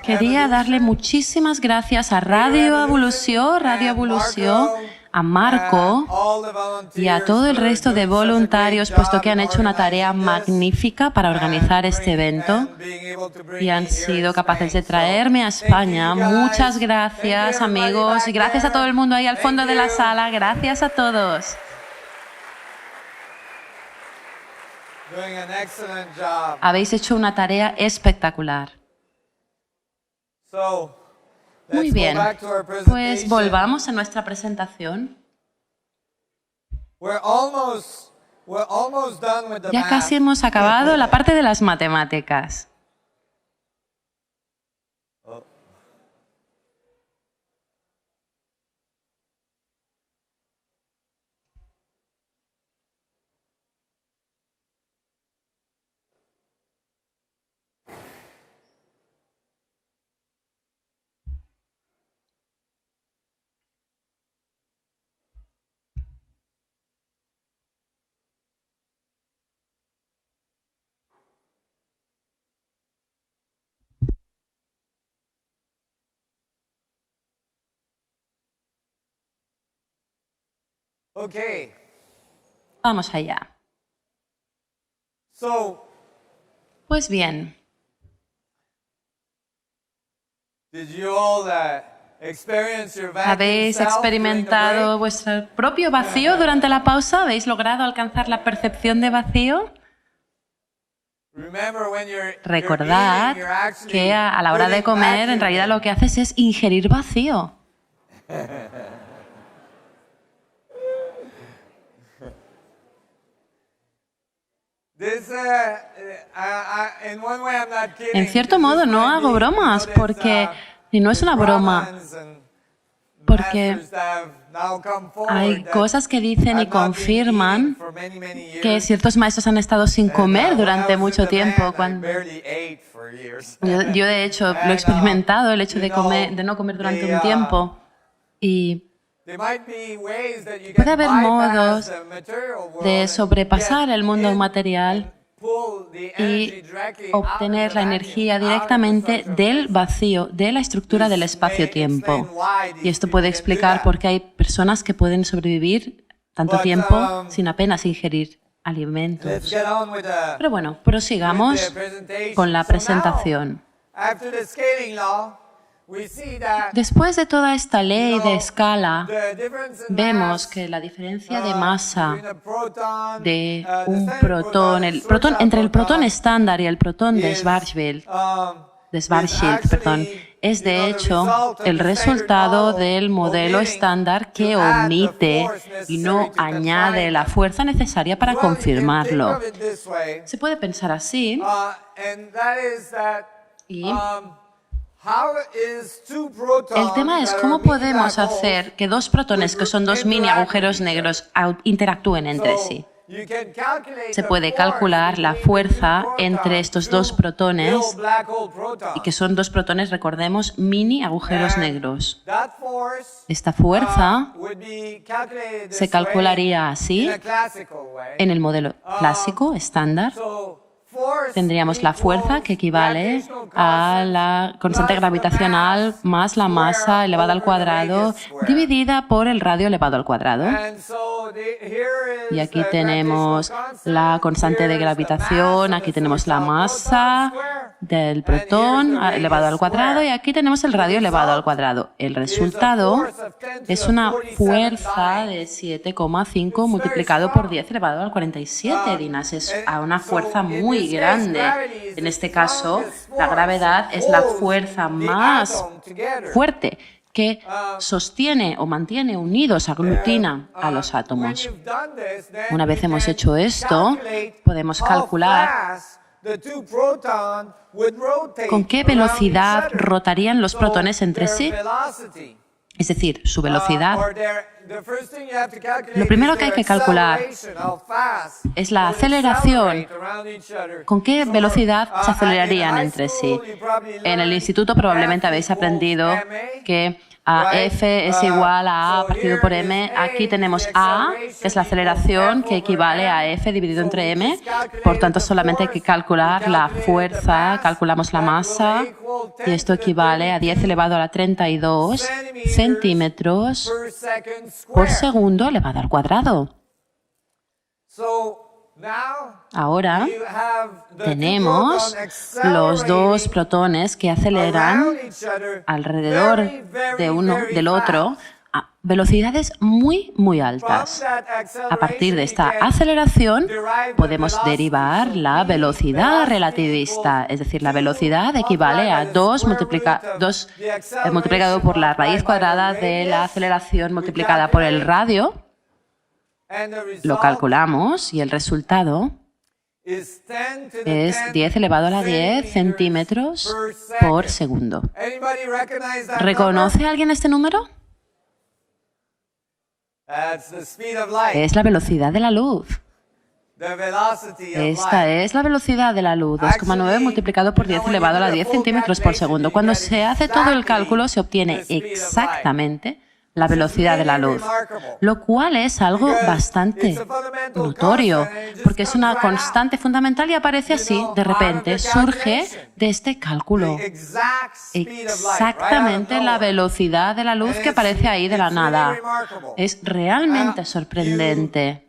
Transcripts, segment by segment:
Quería darle muchísimas gracias a Radio Evolució, a Marco y a todo el resto de voluntarios, puesto que han hecho una tarea magnífica para organizar este evento y han sido capaces de traerme a España. Muchas gracias, amigos, y gracias a todo el mundo ahí al fondo de la sala. Gracias a todos. Habéis hecho una tarea espectacular. Muy bien, pues volvamos a nuestra presentación. Ya casi hemos acabado la parte de las matemáticas. Okay. Vamos allá. Pues bien, ¿habéis experimentado vuestro propio vacío durante la pausa? ¿Habéis logrado alcanzar la percepción de vacío? Recordad que a la hora de comer, en realidad lo que haces es ingerir vacío. En cierto modo no hago bromas, porque, y no es una broma, porque hay cosas que dicen y confirman que ciertos maestros han estado sin comer durante mucho tiempo. Yo de hecho lo he experimentado, el hecho de no comer durante un tiempo. Y puede haber modos de sobrepasar el mundo material y obtener la energía directamente del vacío, de la estructura del espacio-tiempo. Y esto puede explicar por qué hay personas que pueden sobrevivir tanto tiempo sin apenas ingerir alimentos. Pero bueno, prosigamos con la presentación. Después de toda esta ley de escala, vemos que la diferencia de masa de un protón, entre el protón estándar y el protón de Schwarzschild, es de hecho el resultado del modelo estándar que omite y no añade la fuerza necesaria para confirmarlo. Se puede pensar así y el tema es cómo podemos hacer que dos protones, que son dos mini agujeros negros, interactúen entre sí. Se puede calcular la fuerza entre estos dos protones, y que son dos protones, recordemos, mini agujeros negros. Esta fuerza se calcularía así en el modelo clásico, estándar. Tendríamos la fuerza que equivale a la constante gravitacional más la masa elevada al cuadrado dividida por el radio elevado al cuadrado. Y aquí tenemos la constante de gravitación, aquí tenemos la masa del protón elevado al cuadrado y aquí tenemos el radio elevado al cuadrado. El resultado es una fuerza de 7,5 multiplicado por 10 elevado al 47 dinas. Es una fuerza muy grande. En este caso, la gravedad es la fuerza más fuerte que sostiene o mantiene unidos, aglutina a los átomos. Una vez hemos hecho esto, podemos calcular con qué velocidad rotarían los protones entre sí, es decir, su velocidad Lo primero que hay que calcular es la aceleración. ¿Con qué velocidad se acelerarían entre sí? En el instituto probablemente habéis aprendido que F es igual a partido por m. Aquí tenemos A, que es la aceleración, que equivale a F dividido entre m. Por tanto, solamente hay que calcular la fuerza, calculamos la masa, y esto equivale a 10 elevado a la 32 centímetros por segundo elevado al cuadrado. Ahora tenemos los dos protones que aceleran alrededor de uno del otro a velocidades muy, muy altas. A partir de esta aceleración podemos derivar la velocidad relativista, es decir, la velocidad equivale a 2 multiplicado por la raíz cuadrada de la aceleración multiplicada por el radio. Lo calculamos y el resultado es 10 elevado a la 10 centímetros por segundo. ¿Reconoce alguien este número? Es la velocidad de la luz. Esta es la velocidad de la luz, 2,9 multiplicado por 10 elevado a la 10 centímetros por segundo. Cuando se hace todo el cálculo se obtiene exactamente la velocidad de la luz, lo cual es algo bastante notorio, porque es una constante fundamental y aparece así, de repente, surge de este cálculo. Exactamente la velocidad de la luz que aparece ahí de la nada. Es realmente sorprendente.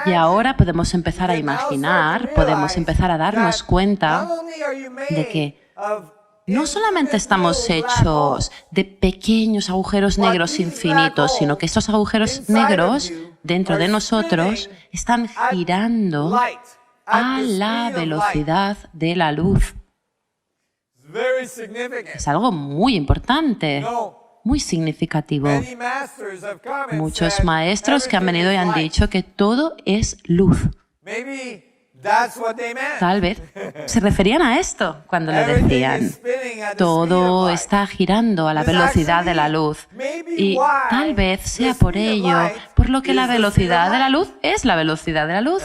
Y ahora podemos empezar a imaginar, podemos empezar a darnos cuenta de que no solamente estamos hechos de pequeños agujeros negros infinitos, sino que estos agujeros negros dentro de nosotros están girando a la velocidad de la luz. Es algo muy importante, muy significativo. Muchos maestros que han venido y han dicho que todo es luz. Tal vez se referían a esto cuando lo decían. Todo está girando a la velocidad de la luz. Y tal vez sea por ello, por lo que la velocidad de la luz es la velocidad de la luz.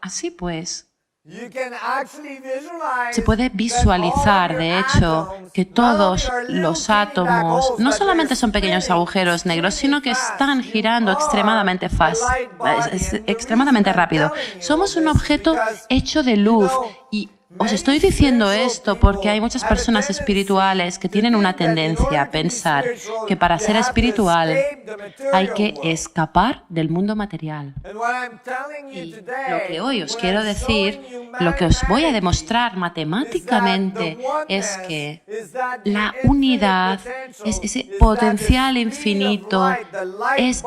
Así pues, se puede visualizar, de hecho, que todos los átomos no solamente son pequeños agujeros negros, sino que están girando extremadamente rápido. Somos un objeto hecho de luz y os estoy diciendo esto porque hay muchas personas espirituales que tienen una tendencia a pensar que para ser espiritual hay que escapar del mundo material. Y lo que hoy os quiero decir, lo que os voy a demostrar matemáticamente es que la unidad, es ese potencial infinito, es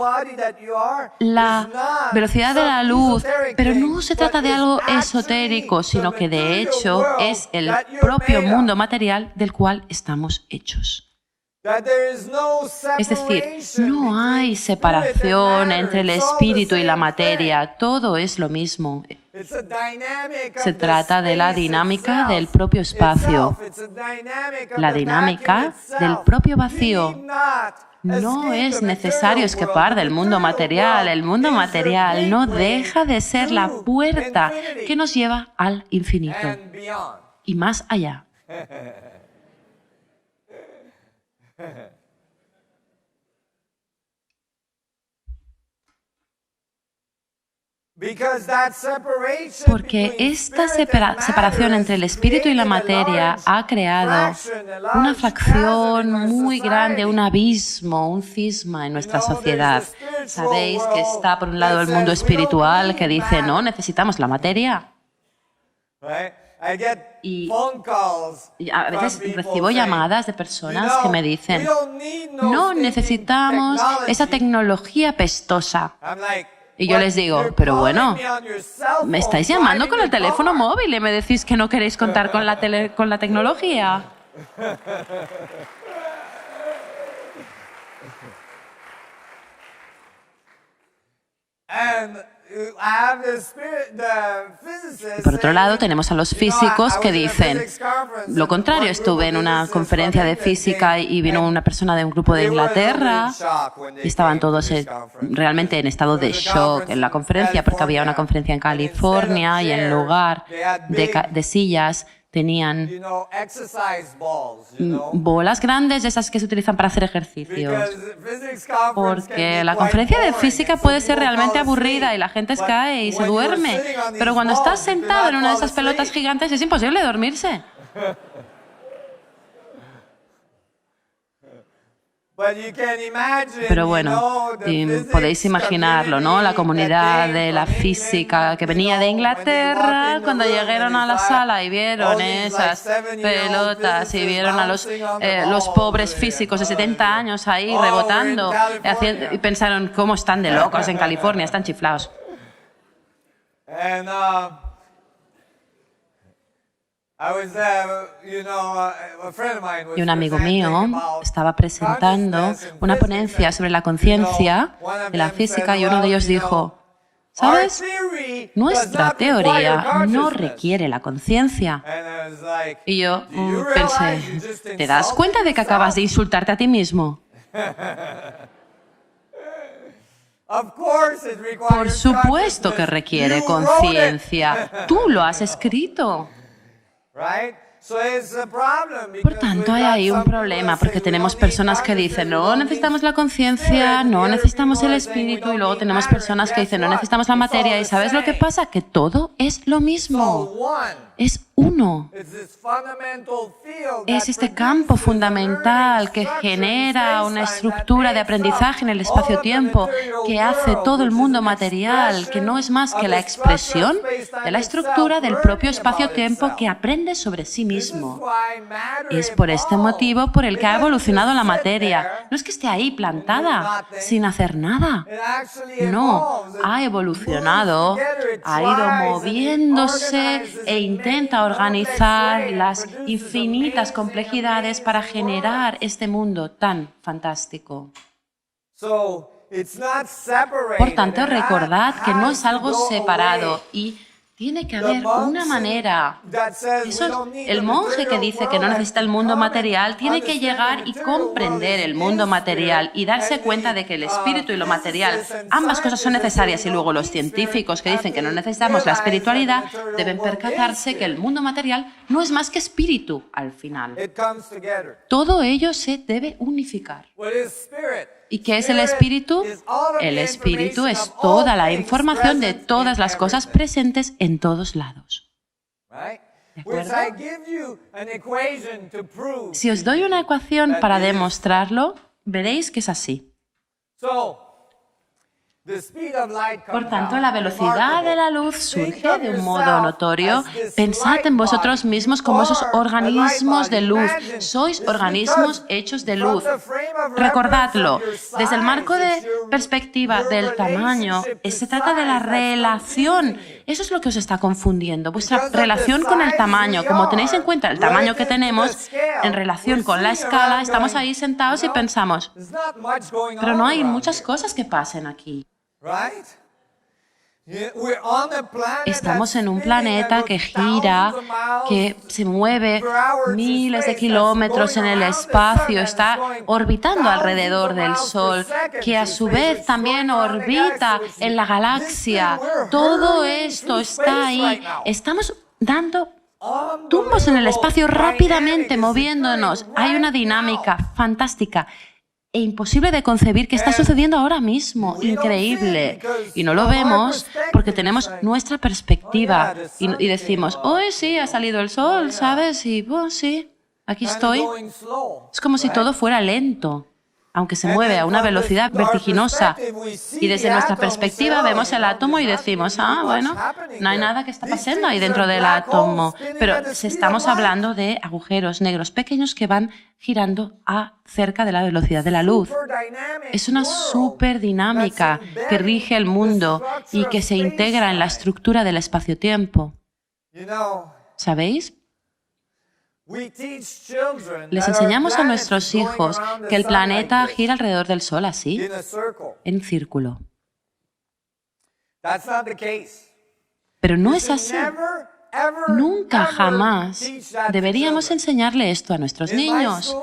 la velocidad de la luz, pero no se trata de algo esotérico, sino que de hecho es el propio mundo material del cual estamos hechos. Es decir, no hay separación entre el espíritu y la materia, todo es lo mismo. Se trata de la dinámica del propio espacio, la dinámica del propio vacío. No es necesario escapar del mundo material. El mundo material no deja de ser la puerta que nos lleva al infinito y más allá. Porque esta separación entre el espíritu y la materia ha creado una fracción muy grande, un abismo, un cisma en nuestra sociedad. Sabéis que está por un lado el mundo espiritual que dice, no, necesitamos la materia. Y a veces recibo llamadas de personas que me dicen, no necesitamos esa tecnología pestosa. Y yo les digo, pero bueno, me estáis llamando con el teléfono móvil y me decís que no queréis contar con la tecnología. Y por otro lado, tenemos a los físicos que dicen lo contrario. Estuve en una conferencia de física y vino una persona de un grupo de Inglaterra y estaban todos realmente en estado de shock en la conferencia, porque había una conferencia en California y en lugar de sillas tenían bolas grandes, esas que se utilizan para hacer ejercicios. Porque la conferencia de física puede ser realmente aburrida y la gente cae y se duerme. Pero cuando estás sentado en una de esas pelotas gigantes es imposible dormirse. Pero bueno, podéis imaginarlo, ¿no? La comunidad de la física que venía de Inglaterra, cuando llegaron a la sala y vieron esas pelotas y vieron a los pobres físicos de 70 años ahí rebotando y pensaron, ¿cómo están de locos en California? Están chiflados. Y un amigo mío estaba presentando una ponencia sobre la conciencia de la física y uno de ellos dijo, ¿sabes? Nuestra teoría no requiere la conciencia. Y yo pensé, ¿te das cuenta de que acabas de insultarte a ti mismo? Por supuesto que requiere conciencia. Tú lo has escrito. Por tanto, hay ahí un problema, porque tenemos personas que dicen, no necesitamos la conciencia, no necesitamos el espíritu, y luego tenemos personas que dicen, no necesitamos la materia, y ¿sabes lo que pasa? Que todo es lo mismo. Es uno. Es este campo fundamental que genera una estructura de aprendizaje en el espacio-tiempo que hace todo el mundo material, que no es más que la expresión de la estructura del propio espacio-tiempo que aprende sobre sí mismo. Es por este motivo por el que ha evolucionado la materia. No es que esté ahí plantada, sin hacer nada. No, ha evolucionado, ha ido moviéndose e intenta organizar las infinitas complejidades para generar este mundo tan fantástico. Por tanto, recordad que no es algo separado y tiene que haber una manera. El monje que dice que no necesita el mundo material tiene que llegar y comprender el mundo material y darse cuenta de que el espíritu y lo material, ambas cosas son necesarias, y luego los científicos que dicen que no necesitamos la espiritualidad deben percatarse que el mundo material no es más que espíritu al final. Todo ello se debe unificar. ¿Y qué es el espíritu? El espíritu es toda la información de todas las cosas presentes en todos lados. ¿De acuerdo? Si os doy una ecuación para demostrarlo, veréis que es así. Por tanto, la velocidad de la luz surge de un modo notorio. Pensad en vosotros mismos como esos organismos de luz. Sois organismos hechos de luz. Recordadlo. Desde el marco de perspectiva del tamaño, se trata de la relación. Eso es lo que os está confundiendo. Vuestra relación con el tamaño. Como tenéis en cuenta el tamaño que tenemos en relación con la escala, estamos ahí sentados y pensamos, pero no hay muchas cosas que pasen aquí. Estamos en un planeta que gira, que se mueve miles de kilómetros en el espacio, está orbitando alrededor del Sol, que a su vez también orbita en la galaxia. Todo esto está ahí. Estamos dando tumbos en el espacio rápidamente, moviéndonos. Hay una dinámica fantástica e imposible de concebir que está sucediendo ahora mismo. Increíble. Y no lo vemos porque tenemos nuestra perspectiva y decimos, hoy sí, ha salido el sol, ¿sabes? Y sí, aquí estoy. Es como si todo fuera lento, aunque se mueve a una velocidad vertiginosa. Y desde nuestra perspectiva vemos el átomo y decimos, bueno, no hay nada que está pasando ahí dentro del átomo. Pero estamos hablando de agujeros negros pequeños que van girando cerca de la velocidad de la luz. Es una superdinámica que rige el mundo y que se integra en la estructura del espacio-tiempo. ¿Sabéis? Les enseñamos a nuestros hijos que el planeta gira alrededor del Sol así, en círculo. Pero no es así. Nunca jamás deberíamos enseñarle esto a nuestros niños.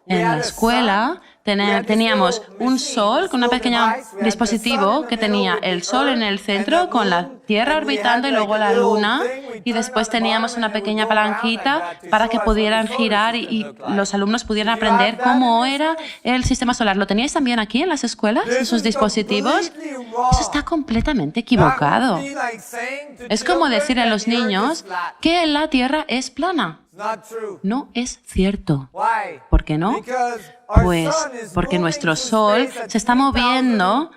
En la escuela teníamos un sol con un pequeño dispositivo que tenía el sol en el centro con la Tierra orbitando y luego la Luna, y después teníamos una pequeña palanquita para que pudieran girar y los alumnos pudieran aprender cómo era el sistema solar. ¿Lo teníais también aquí en las escuelas, esos dispositivos? Eso está completamente equivocado. Es como decir a los niños que la Tierra es plana. No es cierto. ¿Por qué no? Pues porque nuestro Sol se está moviendo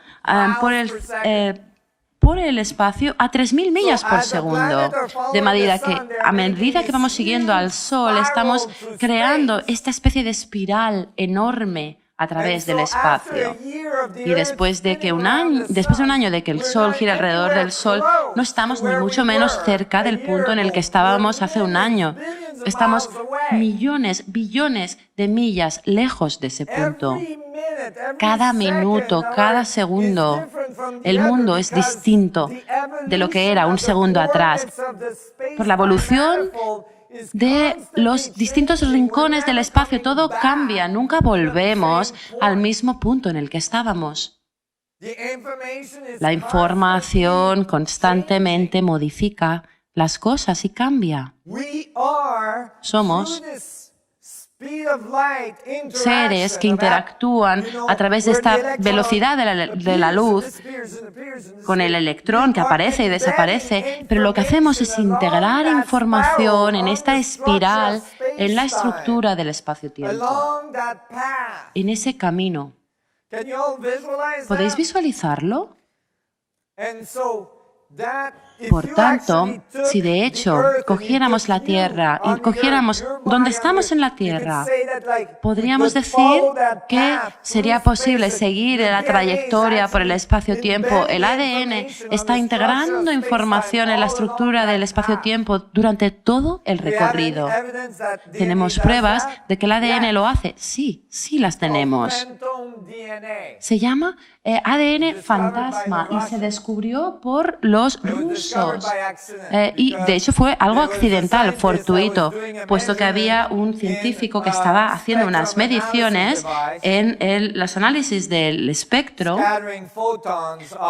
por el espacio a 3.000 millas por segundo. De manera que a medida que vamos siguiendo al Sol, estamos creando esta especie de espiral enorme a través del espacio. Y después de un año de que el Sol gira alrededor del Sol, no estamos ni mucho menos cerca del punto en el que estábamos hace un año. Estamos millones, billones de millas lejos de ese punto. Cada minuto, cada segundo, el mundo es distinto de lo que era un segundo atrás. Por la evolución de los distintos rincones del espacio, todo cambia, nunca volvemos al mismo punto en el que estábamos. La información constantemente modifica las cosas y cambia. Somos seres que interactúan a través de esta velocidad de la luz con el electrón que aparece y desaparece, pero lo que hacemos es integrar información en esta espiral en la estructura del espacio-tiempo. En ese camino. ¿Podéis visualizarlo? Por tanto, si de hecho cogiéramos la Tierra y cogiéramos donde estamos en la Tierra, podríamos decir que sería posible seguir la trayectoria por el espacio-tiempo. El ADN está integrando información en la estructura del espacio-tiempo durante todo el recorrido. ¿Tenemos pruebas de que el ADN lo hace? Sí, sí las tenemos. Se llama ADN fantasma y se descubrió por los rusos. Y de hecho fue algo accidental, fortuito, puesto que había un científico que estaba haciendo unas mediciones en los análisis del espectro,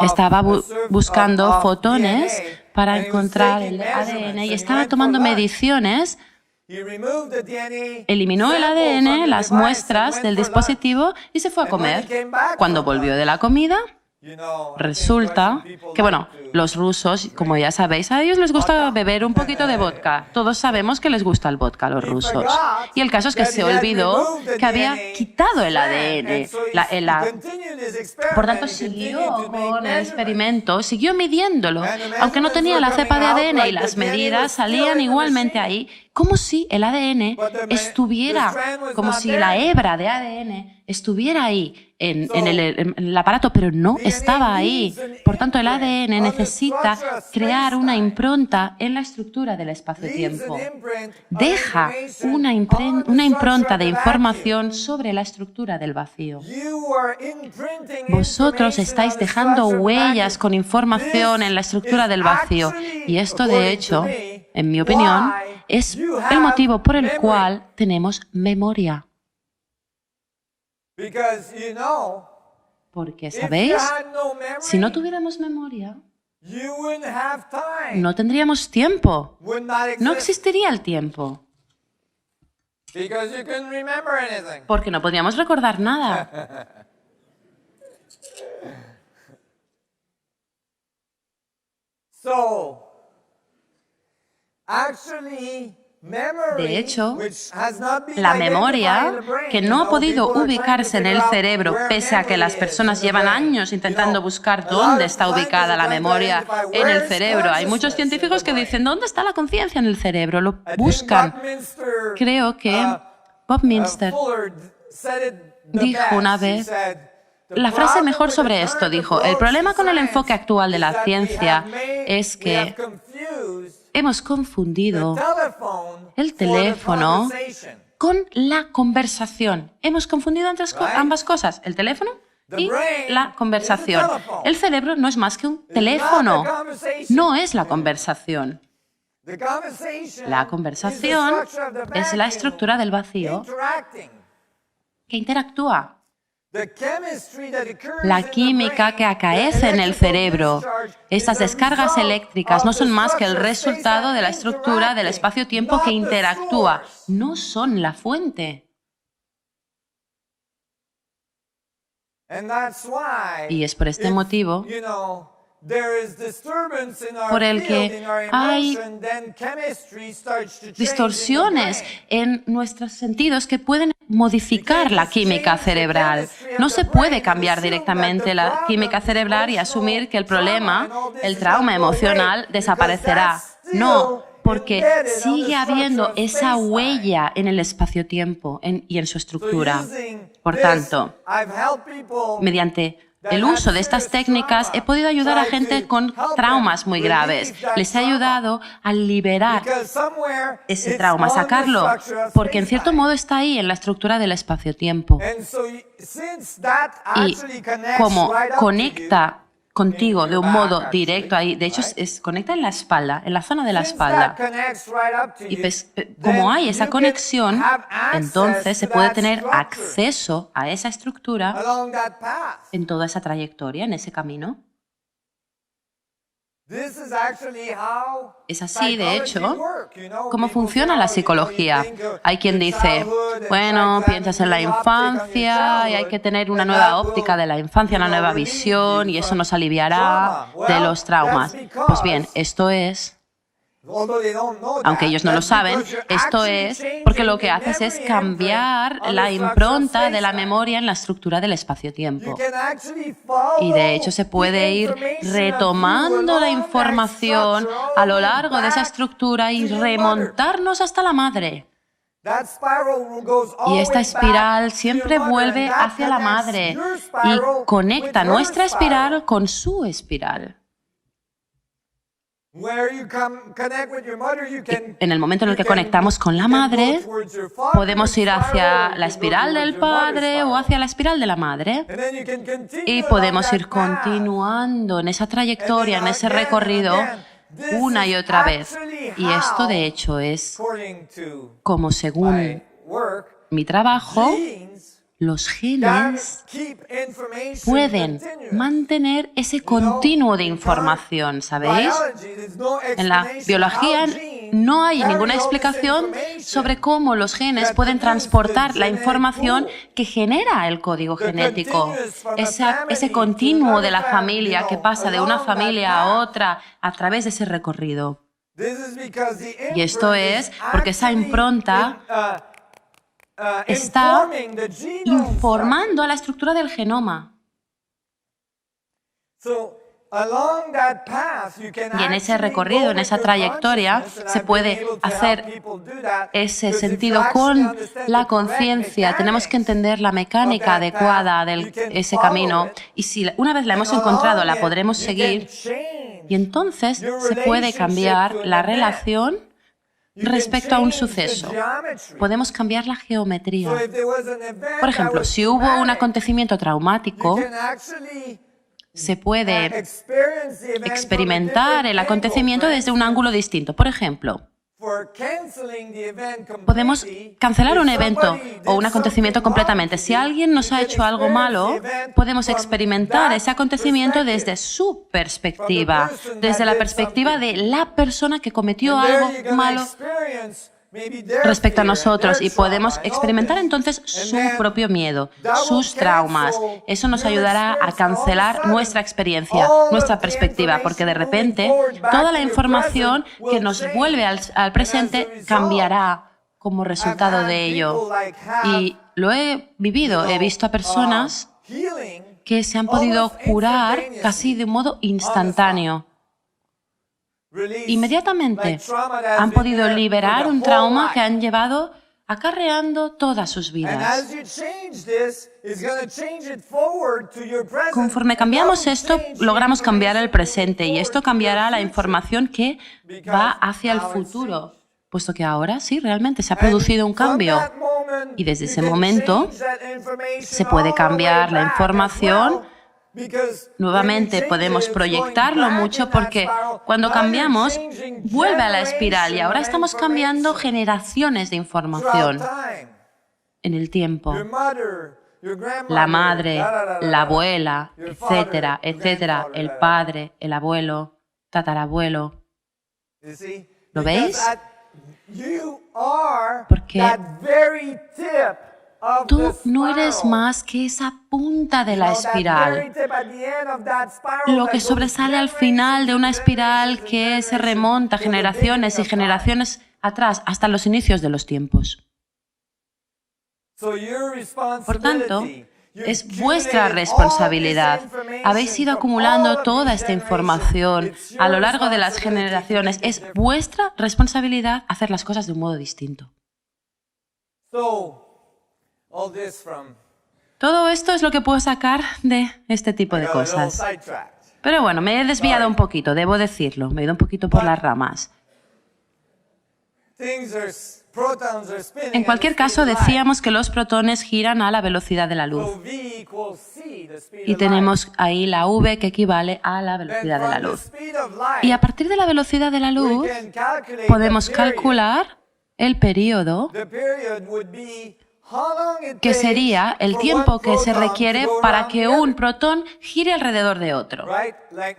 estaba buscando fotones para encontrar el ADN y estaba tomando mediciones. Eliminó el ADN, las muestras del dispositivo y se fue a comer. Cuando volvió de la comida, resulta que, los rusos, como ya sabéis, a ellos les gusta beber un poquito de vodka. Todos sabemos que les gusta el vodka a los rusos. Y el caso es que se olvidó que había quitado el ADN. Por tanto, siguió con el experimento, siguió midiéndolo, aunque no tenía la cepa de ADN y las medidas salían igualmente ahí, como si el ADN estuviera, como si la hebra de ADN estuviera ahí en el aparato, pero no estaba ahí. Por tanto, el ADN necesita crear una impronta en la estructura del espacio-tiempo. Deja una impronta de información sobre la estructura del vacío. Vosotros estáis dejando huellas con información en la estructura del vacío. Y esto, de hecho, en mi opinión, es el motivo por el cual tenemos memoria. Porque, ¿sabéis? Si no tuviéramos memoria, no tendríamos tiempo. No existiría el tiempo. Porque no podríamos recordar nada. De hecho, la memoria, que no ha podido ubicarse en el cerebro, pese a que las personas llevan años intentando buscar dónde está ubicada la memoria en el cerebro. Hay muchos científicos que dicen, ¿dónde está la conciencia en el cerebro? Lo buscan. Creo que Buckminster dijo una vez, la frase mejor sobre esto, dijo, el problema con el enfoque actual de la ciencia es que hemos confundido el teléfono con la conversación. Hemos confundido ambas cosas. El teléfono y la conversación. El cerebro no es más que un teléfono, no es la conversación. La conversación es la estructura del vacío que interactúa. La química que acaece en el cerebro, estas descargas eléctricas, no son más que el resultado de la estructura del espacio-tiempo que interactúa, no son la fuente. Y es por este motivo por el que hay distorsiones en nuestros sentidos que pueden modificar la química cerebral. No se puede cambiar directamente la química cerebral y asumir que el problema, el trauma emocional, desaparecerá. No, porque sigue habiendo esa huella en el espacio-tiempo y en su estructura. Por tanto, mediante el uso de estas técnicas he podido ayudar a gente con traumas muy graves. Les he ayudado a liberar ese trauma, a sacarlo, porque en cierto modo está ahí en la estructura del espacio-tiempo. Y como conecta contigo de un modo directo ahí, de hecho conecta en la espalda, en la zona de la espalda. Y pues, como hay esa conexión, entonces se puede tener acceso a esa estructura en toda esa trayectoria, en ese camino. Es así, de hecho, cómo funciona la psicología. Hay quien dice, bueno, piensas en la infancia y hay que tener una nueva óptica de la infancia, una nueva visión y eso nos aliviará de los traumas. Pues bien, esto es, aunque ellos no lo saben, esto es porque lo que haces es cambiar la impronta de la memoria en la estructura del espacio-tiempo. Y de hecho se puede ir retomando la información a lo largo de esa estructura y remontarnos hasta la madre. Y esta espiral siempre vuelve hacia la madre y conecta nuestra espiral con su espiral. En el momento en el que conectamos con la madre, podemos ir hacia la espiral del padre o hacia la espiral de la madre. Y podemos ir continuando en esa trayectoria, en ese recorrido, una y otra vez. Y esto, de hecho, es como, según mi trabajo, los genes pueden mantener ese continuo de información, ¿sabéis? En la biología no hay ninguna explicación sobre cómo los genes pueden transportar la información que genera el código genético. Ese continuo de la familia que pasa de una familia a otra a través de ese recorrido. Y esto es porque esa impronta está informando a la estructura del genoma. Y en ese recorrido, en esa trayectoria, se puede hacer ese sentido con la conciencia. Tenemos que entender la mecánica adecuada de ese camino. Y si una vez la hemos encontrado, la podremos seguir. Y entonces se puede cambiar la relación respecto a un suceso. Podemos cambiar la geometría. Por ejemplo, si hubo un acontecimiento traumático, se puede experimentar el acontecimiento desde un ángulo distinto. Por ejemplo, podemos cancelar un evento o un acontecimiento completamente. Si alguien nos ha hecho algo malo, podemos experimentar ese acontecimiento desde su perspectiva, desde la perspectiva de la persona que cometió algo malo respecto a nosotros y podemos experimentar entonces su propio miedo, sus traumas. Eso nos ayudará a cancelar nuestra experiencia, nuestra perspectiva, porque de repente toda la información que nos vuelve al presente cambiará como resultado de ello. Y lo he vivido, he visto a personas que se han podido curar casi de un modo instantáneo. Inmediatamente han podido liberar un trauma que han llevado acarreando todas sus vidas. Conforme cambiamos esto, logramos cambiar el presente y esto cambiará la información que va hacia el futuro, puesto que ahora sí, realmente se ha producido un cambio. Y desde ese momento se puede cambiar la información. Nuevamente podemos proyectarlo mucho porque cuando cambiamos vuelve a la espiral y ahora estamos cambiando generaciones de información en el tiempo. La madre, la abuela, etcétera, etcétera, el padre, el abuelo, tatarabuelo. ¿Lo veis? Porque tú no eres más que esa punta de la espiral, lo que sobresale al final de una espiral que se remonta generaciones y generaciones atrás, hasta los inicios de los tiempos. Por tanto, es vuestra responsabilidad. Habéis ido acumulando toda esta información a lo largo de las generaciones. Es vuestra responsabilidad hacer las cosas de un modo distinto. Todo esto es lo que puedo sacar de este tipo de cosas. Pero bueno, me he desviado un poquito, debo decirlo. Me he ido un poquito por las ramas. En cualquier caso, decíamos que los protones giran a la velocidad de la luz. Y tenemos ahí la v que equivale a la velocidad de la luz. Y a partir de la velocidad de la luz, podemos calcular el periodo, que sería el tiempo que se requiere para que un protón gire alrededor de otro.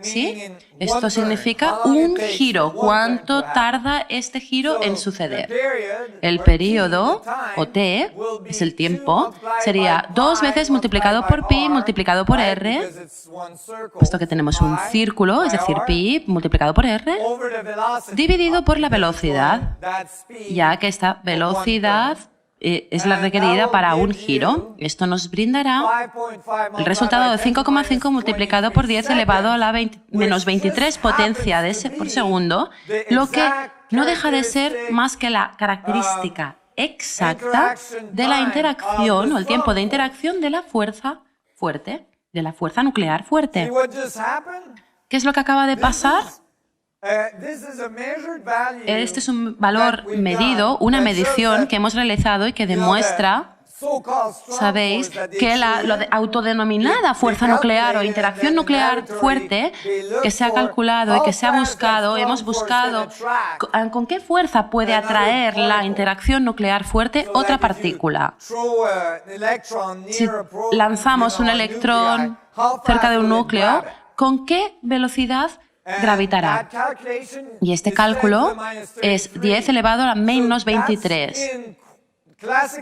¿Sí? Esto significa un giro. ¿Cuánto tarda este giro en suceder? El periodo, o t, es el tiempo, sería 2 veces multiplicado por pi multiplicado por r, puesto que tenemos un círculo, es decir, pi multiplicado por r, dividido por la velocidad, ya que esta velocidad es la requerida para un giro. Esto nos brindará el resultado de 5,5 multiplicado por 10 elevado a la menos 23 potencia por segundo, lo que no deja de ser más que la característica exacta de la interacción o el tiempo de interacción de la fuerza fuerte, de la fuerza nuclear fuerte. ¿Qué es lo que acaba de pasar? Este es un valor medido, una medición que hemos realizado y que demuestra, sabéis, que la autodenominada fuerza nuclear o interacción nuclear fuerte que se ha calculado y que se ha buscado, hemos buscado con qué fuerza puede atraer la interacción nuclear fuerte otra partícula. Si lanzamos un electrón cerca de un núcleo, ¿con qué velocidad gravitará? Y este cálculo es 10 elevado a la menos 23.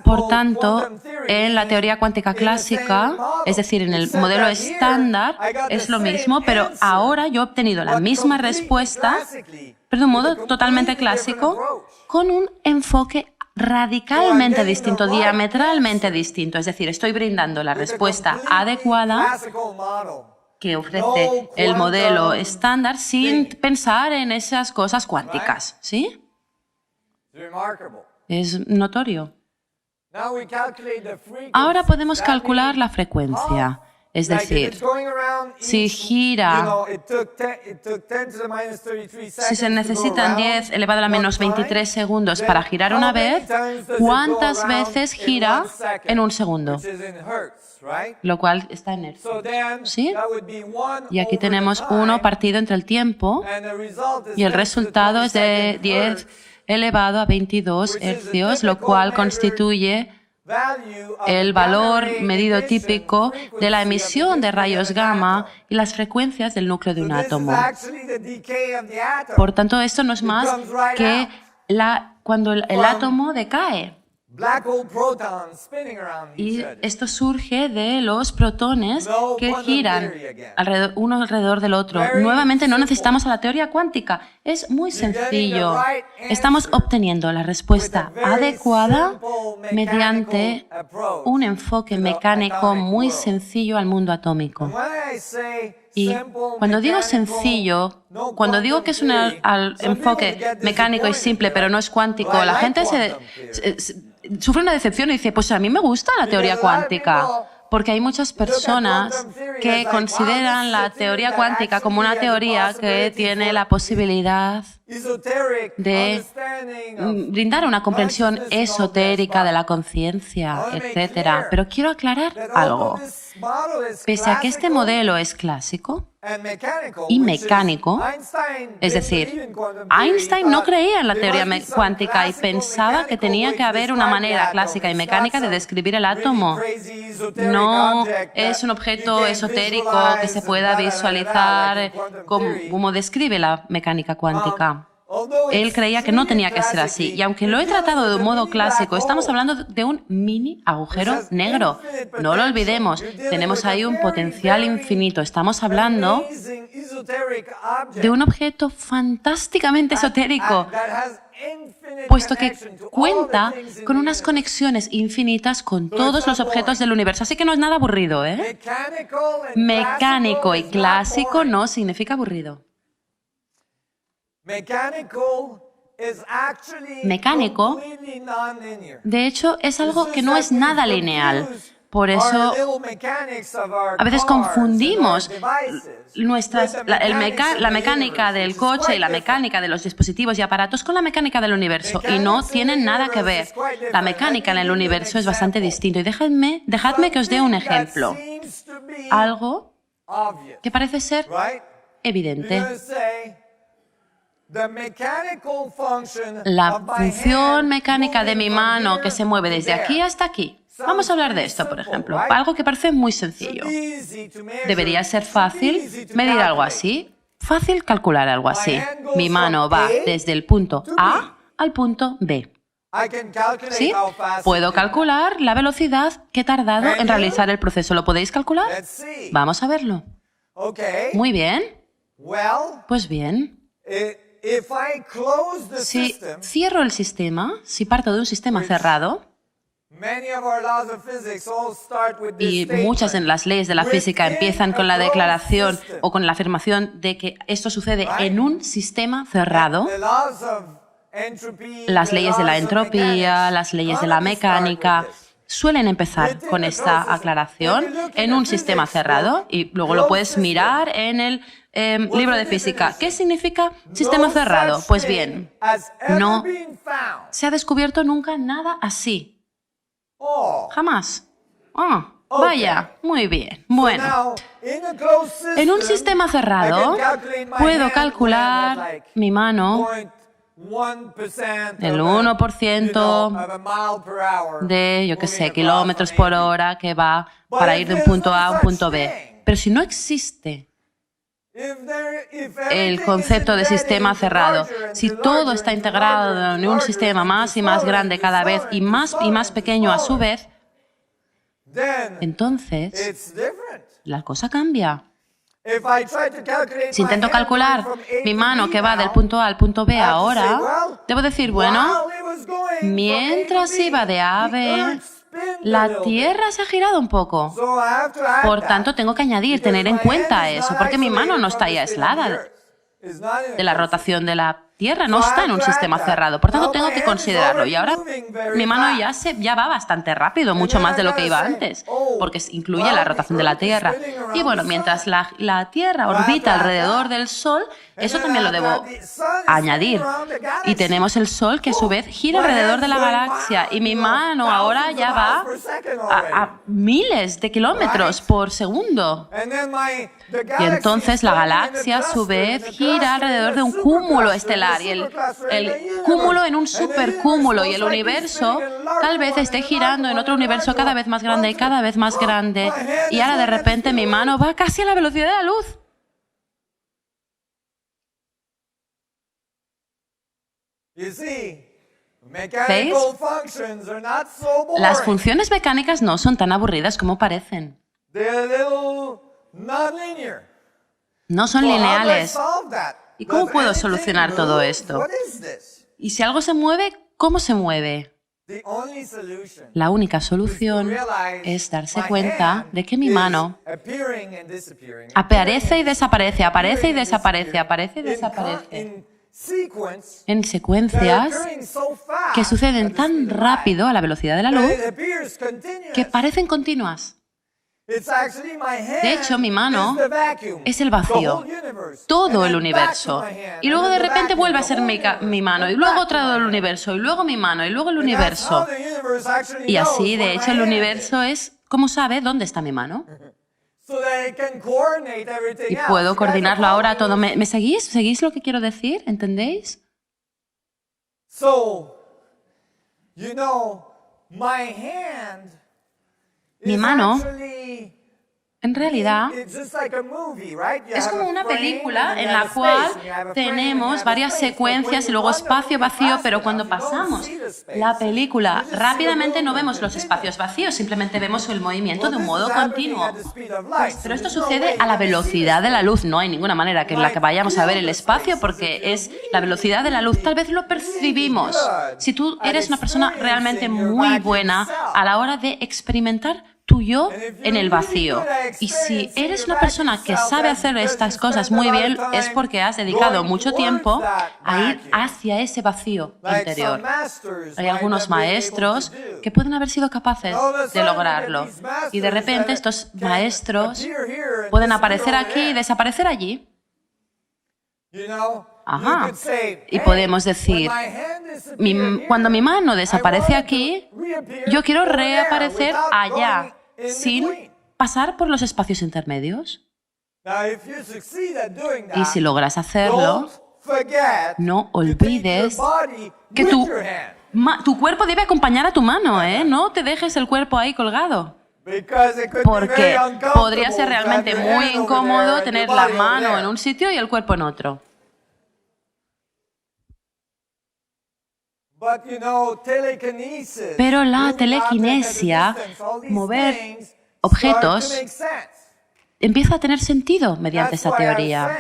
Por tanto, en la teoría cuántica clásica, es decir, en el modelo estándar, es lo mismo, pero ahora yo he obtenido la misma respuesta, pero de un modo totalmente clásico, con un enfoque radicalmente distinto, diametralmente distinto. Es decir, estoy brindando la respuesta adecuada que ofrece el modelo estándar sin pensar en esas cosas cuánticas, ¿sí? Es notorio. Ahora podemos calcular la frecuencia, es decir, si gira, si se necesitan 10 elevado a la menos 23 segundos para girar una vez, ¿cuántas veces gira en un segundo? Lo cual está en hercios, ¿sí? Y aquí tenemos 1 partido entre el tiempo y el resultado es de 10 elevado a 22 hercios, lo cual constituye el valor medido típico de la emisión de rayos gamma y las frecuencias del núcleo de un átomo. Por tanto, esto no es más que cuando el átomo decae. Y esto surge de los protones que giran uno alrededor del otro. Nuevamente no necesitamos a la teoría cuántica. Es muy sencillo. Estamos obteniendo la respuesta adecuada mediante un enfoque mecánico muy sencillo al mundo atómico. Y cuando digo sencillo, cuando digo que es un enfoque mecánico y simple, pero no es cuántico, la gente sufre una decepción y dice, pues a mí me gusta la teoría cuántica, Porque hay muchas personas que consideran la teoría cuántica como una teoría que tiene la posibilidad de brindar una comprensión esotérica de la conciencia, etc. Pero quiero aclarar algo. Pese a que este modelo es clásico y mecánico, es decir, Einstein no creía en la teoría cuántica y pensaba que tenía que haber una manera clásica y mecánica de describir el átomo. No es un objeto esotérico que se pueda visualizar como describe la mecánica cuántica. Él creía que no tenía que ser así. Y aunque lo he tratado de un modo clásico, estamos hablando de un mini agujero negro. No lo olvidemos, tenemos ahí un potencial infinito. Estamos hablando de un objeto fantásticamente esotérico, puesto que cuenta con unas conexiones infinitas con todos los objetos del universo. Así que no es nada aburrido, ¿eh? Mecánico y clásico no significa aburrido. Mecánico, de hecho, es algo que no es nada lineal. Por eso, a veces confundimos la mecánica del coche y la mecánica de los dispositivos y aparatos con la mecánica del universo, y no tienen nada que ver. La mecánica en el universo es bastante distinto. Y dejadme que os dé un ejemplo. Algo que parece ser evidente. La función mecánica de mi mano que se mueve desde aquí hasta aquí. Vamos a hablar de esto, por ejemplo. Algo que parece muy sencillo. Debería ser fácil medir algo así. Fácil calcular algo así. Mi mano va desde el punto A al punto B. ¿Sí? Puedo calcular la velocidad que he tardado en realizar el proceso. ¿Lo podéis calcular? Vamos a verlo. Muy bien. Pues bien. Si cierro el sistema, si parto de un sistema cerrado, y muchas de las leyes de la física empiezan con la declaración o con la afirmación de que esto sucede en un sistema cerrado, las leyes de la entropía, las leyes de la mecánica, suelen empezar con esta aclaración en un sistema cerrado, y luego lo puedes mirar en el libro de física. ¿Qué significa sistema cerrado? Pues bien, no se ha descubierto nunca nada así. Jamás. Vaya, muy bien. Bueno, en un sistema cerrado puedo calcular mi mano el 1% de, yo qué sé, kilómetros por hora que va para ir de un punto A a un punto B. Pero si no existe el concepto de sistema cerrado, si todo está integrado en un sistema más y más grande cada vez y más pequeño a su vez, entonces la cosa cambia. Si intento calcular mi mano que va del punto A al punto B ahora, debo decir, bueno, mientras iba de A a B, la Tierra se ha girado un poco. Por tanto, tengo que tener en cuenta eso, porque mi mano no está ahí aislada de la rotación de la Tierra, no está en un sistema cerrado. Por tanto, tengo que considerarlo. Y ahora mi mano ya va bastante rápido, mucho más de lo que iba antes, porque incluye la rotación de la Tierra. Y bueno, mientras la Tierra orbita alrededor del Sol, eso también lo debo añadir. Y tenemos el Sol que a su vez gira alrededor de la galaxia. Y mi mano ahora ya va a miles de kilómetros por segundo. Y entonces la galaxia a su vez gira alrededor de un cúmulo estelar. Y el cúmulo en un supercúmulo. Y el universo tal vez esté girando en otro universo cada vez más grande y cada vez más grande. Y ahora de repente mi mano va casi a la velocidad de la luz. ¿Veis? Las funciones mecánicas no son tan aburridas como parecen. No son lineales. ¿Y cómo puedo solucionar todo esto? Y si algo se mueve, ¿cómo se mueve? La única solución es darse cuenta de que mi mano aparece y desaparece, aparece y desaparece, aparece y desaparece, en secuencias que suceden tan rápido a la velocidad de la luz que parecen continuas. De hecho, mi mano es el vacío, todo el universo. Y luego de repente vuelve a ser mi mano, y luego todo el universo, y luego mi mano, y luego el universo. Y así, de hecho, el universo es, ¿cómo sabe dónde está mi mano? Y puedo coordinarlo ahora todo. ¿Me seguís? ¿Seguís lo que quiero decir? ¿Entendéis? Mi mano, en realidad, es como una película en la cual tenemos varias secuencias y luego espacio vacío, pero cuando pasamos la película rápidamente no vemos los espacios vacíos, simplemente vemos el movimiento de un modo continuo. Pero esto sucede a la velocidad de la luz. No hay ninguna manera en la que vayamos a ver el espacio porque es la velocidad de la luz. Tal vez lo percibimos. Si tú eres una persona realmente muy buena a la hora de experimentar tu yo en el vacío. Y si eres una persona que sabe hacer estas cosas muy bien, es porque has dedicado mucho tiempo a ir hacia ese vacío interior. Hay algunos maestros que pueden haber sido capaces de lograrlo. Y de repente estos maestros pueden aparecer aquí y desaparecer allí. Ajá. Y podemos decir, cuando mi mano desaparece aquí, yo quiero reaparecer allá, sin pasar por los espacios intermedios. Y si logras hacerlo, no olvides que tu cuerpo debe acompañar a tu mano, ¿eh? No te dejes el cuerpo ahí colgado. Porque podría ser realmente muy incómodo tener la mano en un sitio y el cuerpo en otro. Pero la telequinesia, mover objetos, empieza a tener sentido mediante esa teoría.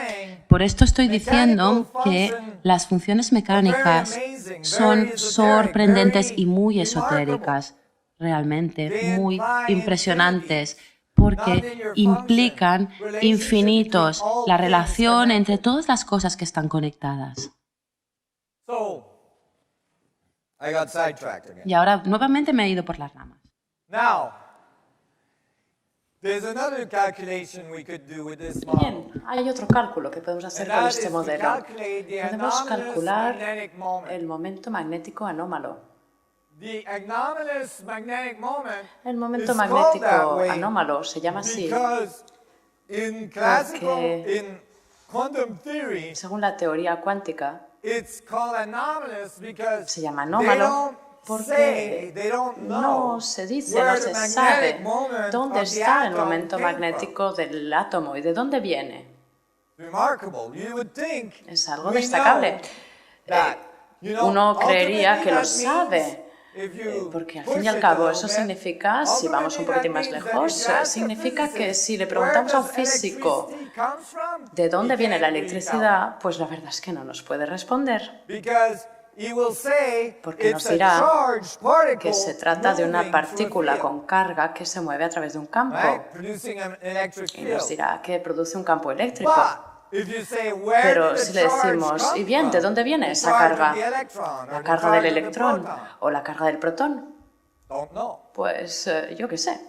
Por esto estoy diciendo que las funciones mecánicas son sorprendentes y muy esotéricas, realmente muy impresionantes, porque implican infinitos, la relación entre todas las cosas que están conectadas. Y ahora nuevamente me he ido por las ramas. Bien, hay otro cálculo que podemos hacer con este modelo. Podemos calcular el momento magnético anómalo. El momento magnético anómalo se llama así porque, según la teoría cuántica, se llama anómalo porque no se dice, no se sabe dónde está el momento magnético del átomo y de dónde viene. Es algo destacable. Uno creería que lo sabe, porque al fin y al cabo eso significa, si vamos un poquitín más lejos, significa que si le preguntamos a un físico de dónde viene la electricidad, pues la verdad es que no nos puede responder. Porque nos dirá que se trata de una partícula con carga que se mueve a través de un campo. Y nos dirá que produce un campo eléctrico. Pero si le decimos, ¿y bien, de dónde viene esa carga? ¿La carga del electrón o la carga del protón? Pues yo qué sé.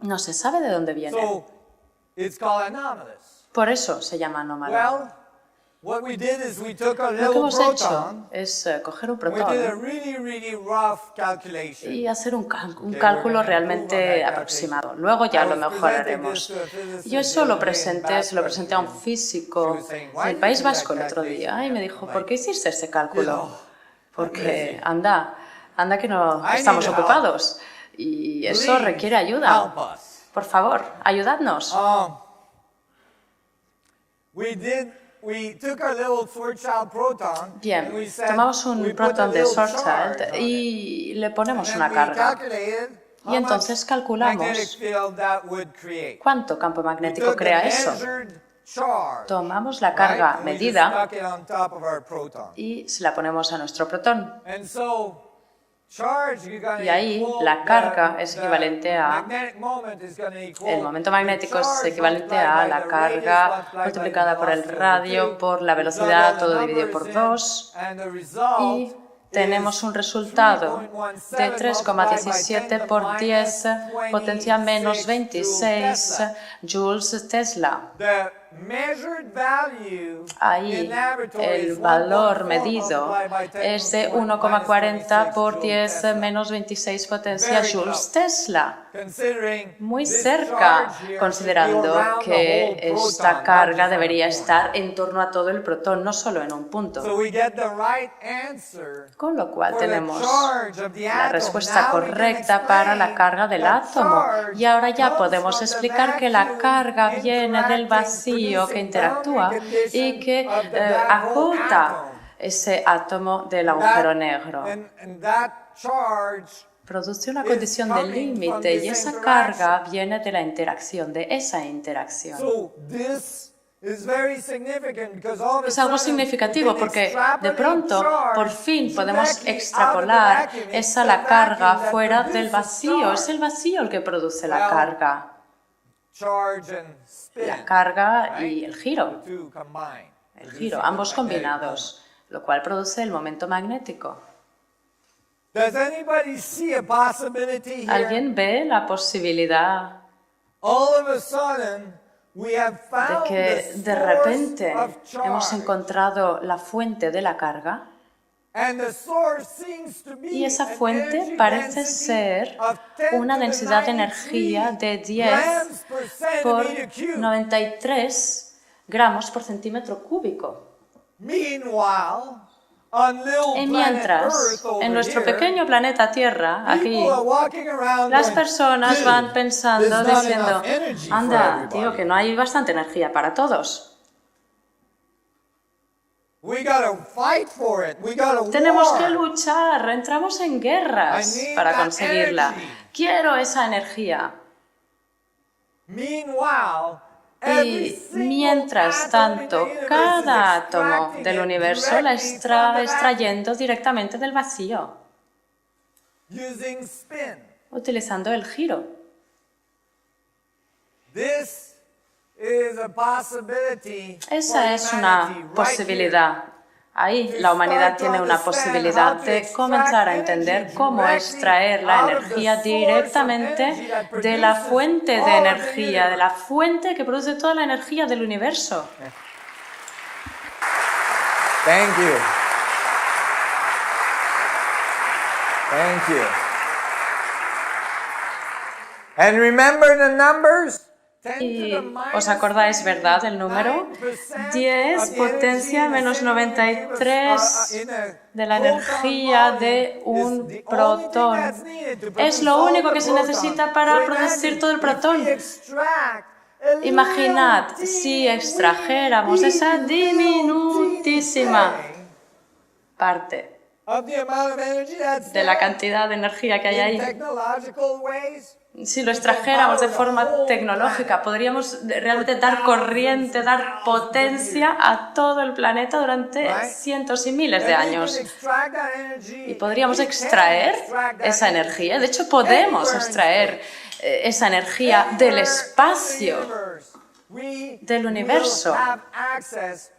No se sabe de dónde viene. Por eso se llama anómalo. Lo que hemos hecho es coger un protón y hacer un cálculo realmente aproximado. Luego ya lo mejoraremos. Yo eso se lo presenté a un físico del País Vasco el otro día y me dijo, ¿por qué hiciste ese cálculo? Porque anda que no estamos ocupados y eso requiere ayuda. Por favor, ayudadnos. Bien, tomamos un protón de Schwarzschild y le ponemos una carga. Y entonces calculamos cuánto campo magnético crea eso. Tomamos la carga medida y se la ponemos a nuestro protón. Y ahí la carga es equivalente a... El momento magnético es equivalente a la carga multiplicada por el radio, por la velocidad, todo dividido por 2. Y tenemos un resultado de 3,17 por 10 potencia menos 26 joules Tesla. Ahí el valor medido es de 1,40 por 10 menos 26 potencia joules Tesla. Muy cerca, considerando que esta carga debería estar en torno a todo el protón, no solo en un punto. Con lo cual tenemos la respuesta correcta para la carga del átomo. Y ahora ya podemos explicar que la carga viene del vacío que interactúa y que acota ese átomo del agujero negro. Produce una condición de límite y esa carga viene de la interacción, de esa interacción. Es algo significativo porque de pronto, por fin, podemos extrapolar la carga fuera del vacío. Es el vacío el que produce la carga. La carga y el giro. El giro, ambos combinados, lo cual produce el momento magnético. ¿Alguien ve la posibilidad de que de repente hemos encontrado la fuente de la carga? Y esa fuente parece ser una densidad de energía de 10 por 93 gramos por centímetro cúbico. Y mientras, en nuestro pequeño planeta Tierra, aquí, las personas van pensando, diciendo, anda, tío, que no hay bastante energía para todos. Tenemos que luchar, entramos en guerras para conseguirla. Quiero esa energía. Y mientras tanto, cada átomo del universo la está extrayendo directamente del vacío, utilizando el giro. Esa es una posibilidad. Ahí la humanidad tiene una posibilidad de comenzar a entender cómo extraer la energía directamente de la fuente de energía, de la fuente que produce toda la energía del universo. Thank you. Thank you. And remember the numbers? Y os acordáis, ¿verdad?, el número 10 potencia menos 93 de la energía de un protón. Es lo único que se necesita para producir todo el protón. Imaginad si extrajéramos esa diminutísima parte de la cantidad de energía que hay ahí. Si lo extrajéramos de forma tecnológica, podríamos realmente dar corriente, dar potencia a todo el planeta durante cientos y miles de años. Y podríamos extraer esa energía. De hecho, podemos extraer esa energía del espacio, del universo.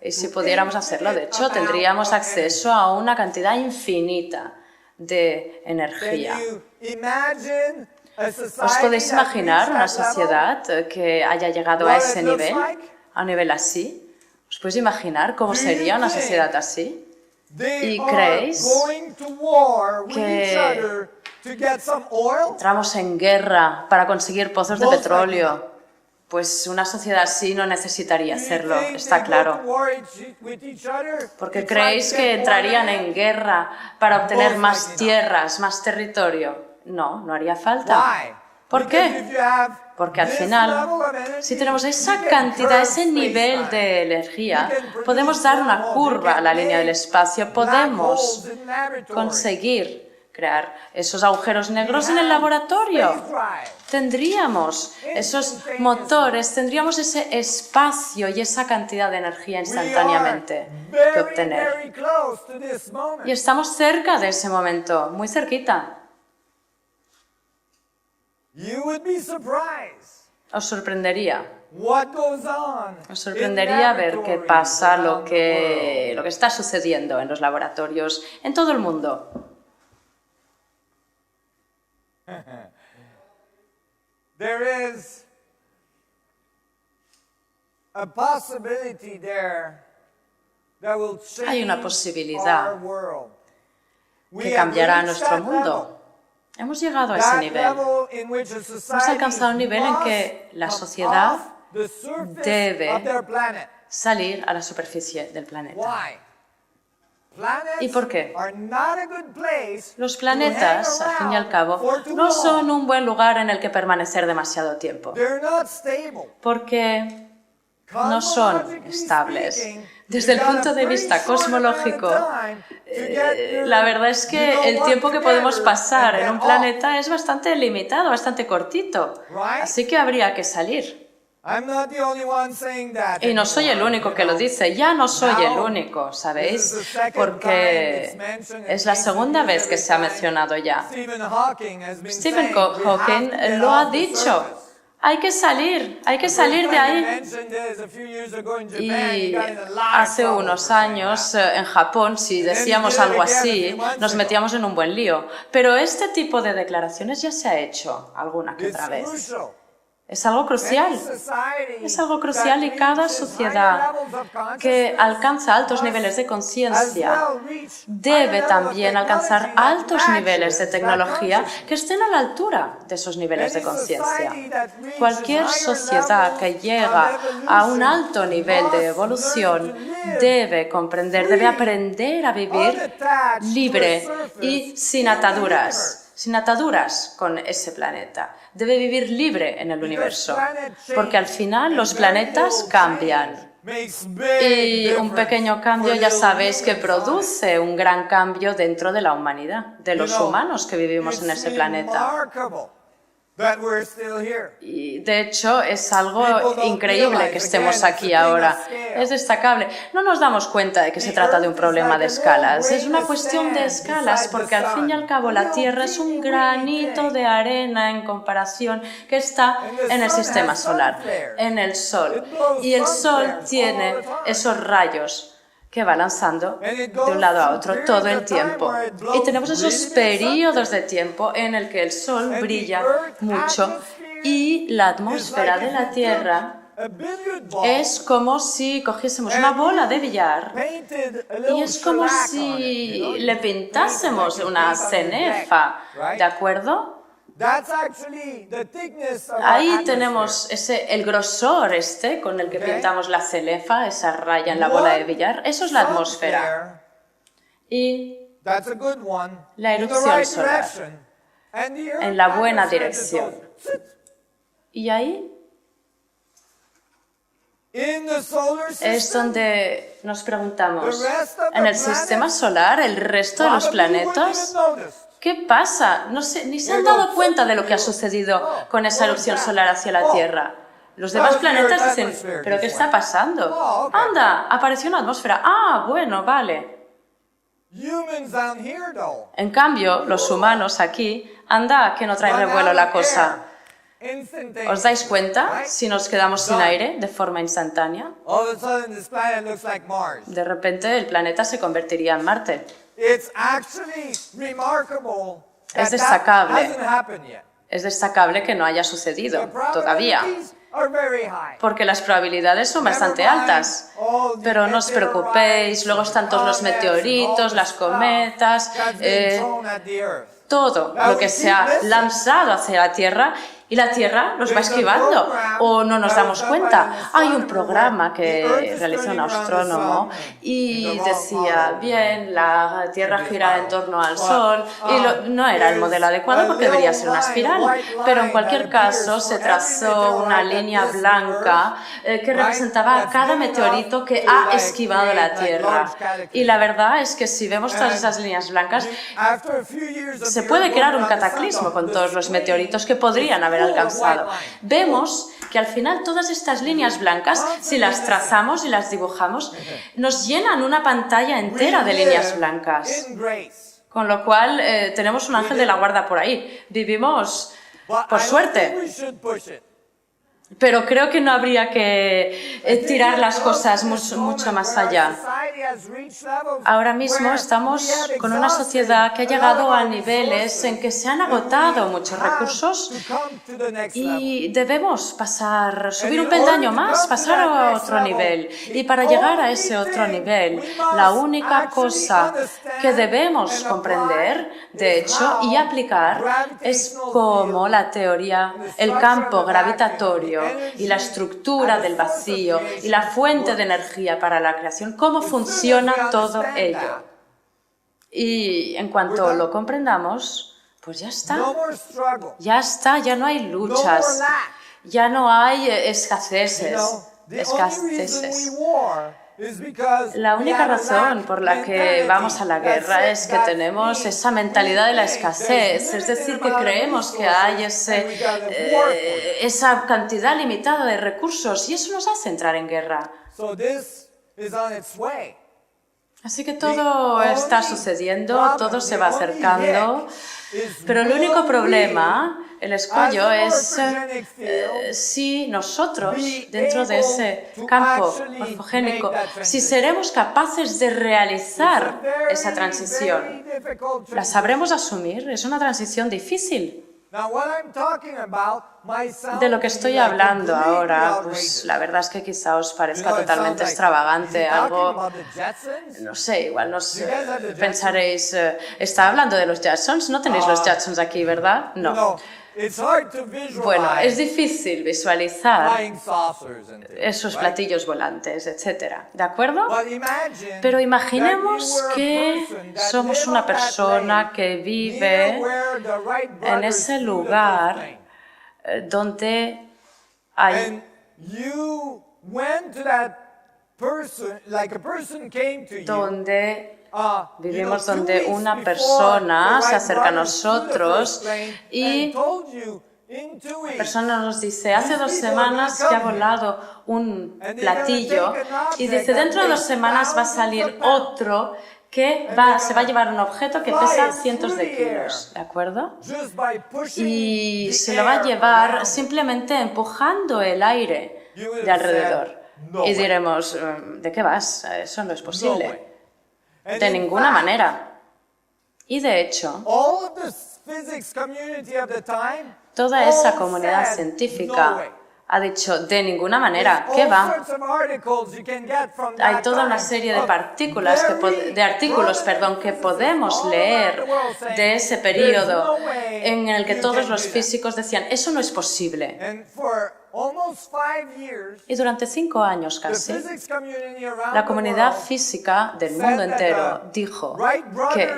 Y si pudiéramos hacerlo, de hecho, tendríamos acceso a una cantidad infinita de energía. ¿Os podéis imaginar una sociedad que haya llegado a ese nivel, a un nivel así? ¿Os podéis imaginar cómo sería una sociedad así? ¿Y creéis que entramos en guerra para conseguir pozos de petróleo? Pues una sociedad así no necesitaría hacerlo, está claro. ¿Por qué creéis que entrarían en guerra para obtener más tierras, más territorio? No, no haría falta. ¿Por qué? Porque al final, si tenemos esa cantidad, ese nivel de energía, podemos dar una curva a la línea del espacio, podemos conseguir crear esos agujeros negros en el laboratorio. Tendríamos esos motores, tendríamos ese espacio y esa cantidad de energía instantáneamente que obtener. Y estamos cerca de ese momento, muy cerquita. Os sorprendería Os sorprendería ver qué pasa, lo que está sucediendo en los laboratorios en todo el mundo. There is a possibility there that will change Hay una posibilidad our world. que cambiará nuestro mundo. Hemos llegado a ese nivel. Hemos alcanzado un nivel en que la sociedad debe salir a la superficie del planeta. ¿Y por qué? Los planetas, al fin y al cabo, no son un buen lugar en el que permanecer demasiado tiempo, porque no son estables. Desde el punto de vista cosmológico, la verdad es que el tiempo que podemos pasar en un planeta es bastante limitado, bastante cortito, así que habría que salir. Y no soy el único que lo dice, ya no soy el único, ¿sabéis? Porque es la segunda vez que se ha mencionado ya. Stephen Hawking lo ha dicho. Hay que salir de ahí. Y hace unos años en Japón, si decíamos algo así, nos metíamos en un buen lío. Pero este tipo de declaraciones ya se ha hecho alguna que otra vez. Es algo crucial. Es algo crucial y cada sociedad que alcanza altos niveles de conciencia debe también alcanzar altos niveles de tecnología que estén a la altura de esos niveles de conciencia. Cualquier sociedad que llega a un alto nivel de evolución debe comprender, debe aprender a vivir libre y sin ataduras con ese planeta. Debe vivir libre en el universo, porque al final los planetas cambian. Y un pequeño cambio ya sabéis que produce un gran cambio dentro de la humanidad, de los humanos que vivimos en ese planeta. Y de hecho es algo increíble que estemos aquí ahora. Es destacable. No nos damos cuenta de que se trata de un problema de escalas. Es una cuestión de escalas porque al fin y al cabo la Tierra es un granito de arena en comparación que está en el sistema solar, en el Sol. Y el Sol tiene esos rayos que va lanzando de un lado a otro todo el tiempo. Y tenemos esos periodos de tiempo en el que el Sol brilla mucho y la atmósfera de la Tierra es como si cogiésemos una bola de billar y es como si le pintásemos una cenefa, ¿de acuerdo? Ahí tenemos el grosor con el que pintamos la cenefa, esa raya en la bola de billar. Eso es la atmósfera. Y la erupción solar, en la buena dirección. Y ahí es donde nos preguntamos, ¿en el sistema solar, el resto de los planetas? ¿Qué pasa? No sé, ni se han dado cuenta de lo que ha sucedido con esa erupción solar hacia la Tierra. Los demás planetas dicen, ¿pero qué está pasando? ¡Anda! Apareció una atmósfera. ¡Ah, bueno, vale! En cambio, los humanos aquí, anda, que no trae revuelo la cosa. ¿Os dais cuenta si nos quedamos sin aire de forma instantánea? De repente el planeta se convertiría en Marte. Es destacable que no haya sucedido todavía, porque las probabilidades son bastante altas. Pero no os preocupéis, luego están todos los meteoritos, las cometas, todo lo que se ha lanzado hacia la Tierra y la Tierra los va esquivando o no nos damos cuenta. Hay un programa que realizó un astrónomo y decía, bien, la Tierra gira en torno al Sol y no era el modelo adecuado porque debería ser una espiral, pero en cualquier caso se trazó una línea blanca que representaba a cada meteorito que ha esquivado la Tierra. Y la verdad es que si vemos todas esas líneas blancas, se puede crear un cataclismo con todos los meteoritos que podrían haber alcanzado. Vemos que al final todas estas líneas blancas, si las trazamos y las dibujamos, nos llenan una pantalla entera de líneas blancas. Con lo cual tenemos un ángel de la guarda por ahí. Vivimos por suerte. Pero creo que no habría que tirar las cosas mucho más allá. Ahora mismo estamos con una sociedad que ha llegado a niveles en que se han agotado muchos recursos y debemos subir un peldaño más, pasar a otro nivel. Y para llegar a ese otro nivel, la única cosa que debemos comprender, de hecho, y aplicar es cómo la teoría, el campo gravitatorio y la estructura del vacío y la fuente de energía para la creación, cómo funciona todo ello. Y en cuanto lo comprendamos, pues ya está. Ya está, ya no hay luchas, ya no hay escaseces. La única razón por la que vamos a la guerra es que tenemos esa mentalidad de la escasez, es decir, que creemos que hay esa cantidad limitada de recursos y eso nos hace entrar en guerra. Así que todo está sucediendo, todo se va acercando, pero el único problema, el escollo, es si nosotros, dentro de ese campo morfogénico, si seremos capaces de realizar esa transición. ¿La sabremos asumir? Es una transición difícil. De lo que estoy hablando ahora, pues la verdad es que quizá os parezca totalmente extravagante, algo, no sé, igual pensaréis, ¿está hablando de los Jetsons? No tenéis los Jetsons aquí, ¿verdad? No. Bueno, es difícil visualizar esos platillos volantes, etc. ¿De acuerdo? Pero imaginemos que somos una persona que vive en ese lugar donde hay vivimos donde una persona se acerca a nosotros y la persona nos dice, hace 2 semanas que ha volado un platillo y dice, dentro de 2 semanas va a salir otro que se va a llevar un objeto que pesa cientos de kilos, ¿de acuerdo? Y se lo va a llevar simplemente empujando el aire de alrededor. Y diremos, ¿de qué vas? Eso no es posible. De ninguna manera. Y de hecho, toda esa comunidad científica ha dicho, de ninguna manera, ¿qué va? Hay toda una serie de artículos que podemos leer de ese periodo en el que todos los físicos decían, eso no es posible. Y durante 5 años casi, la comunidad física del mundo entero dijo que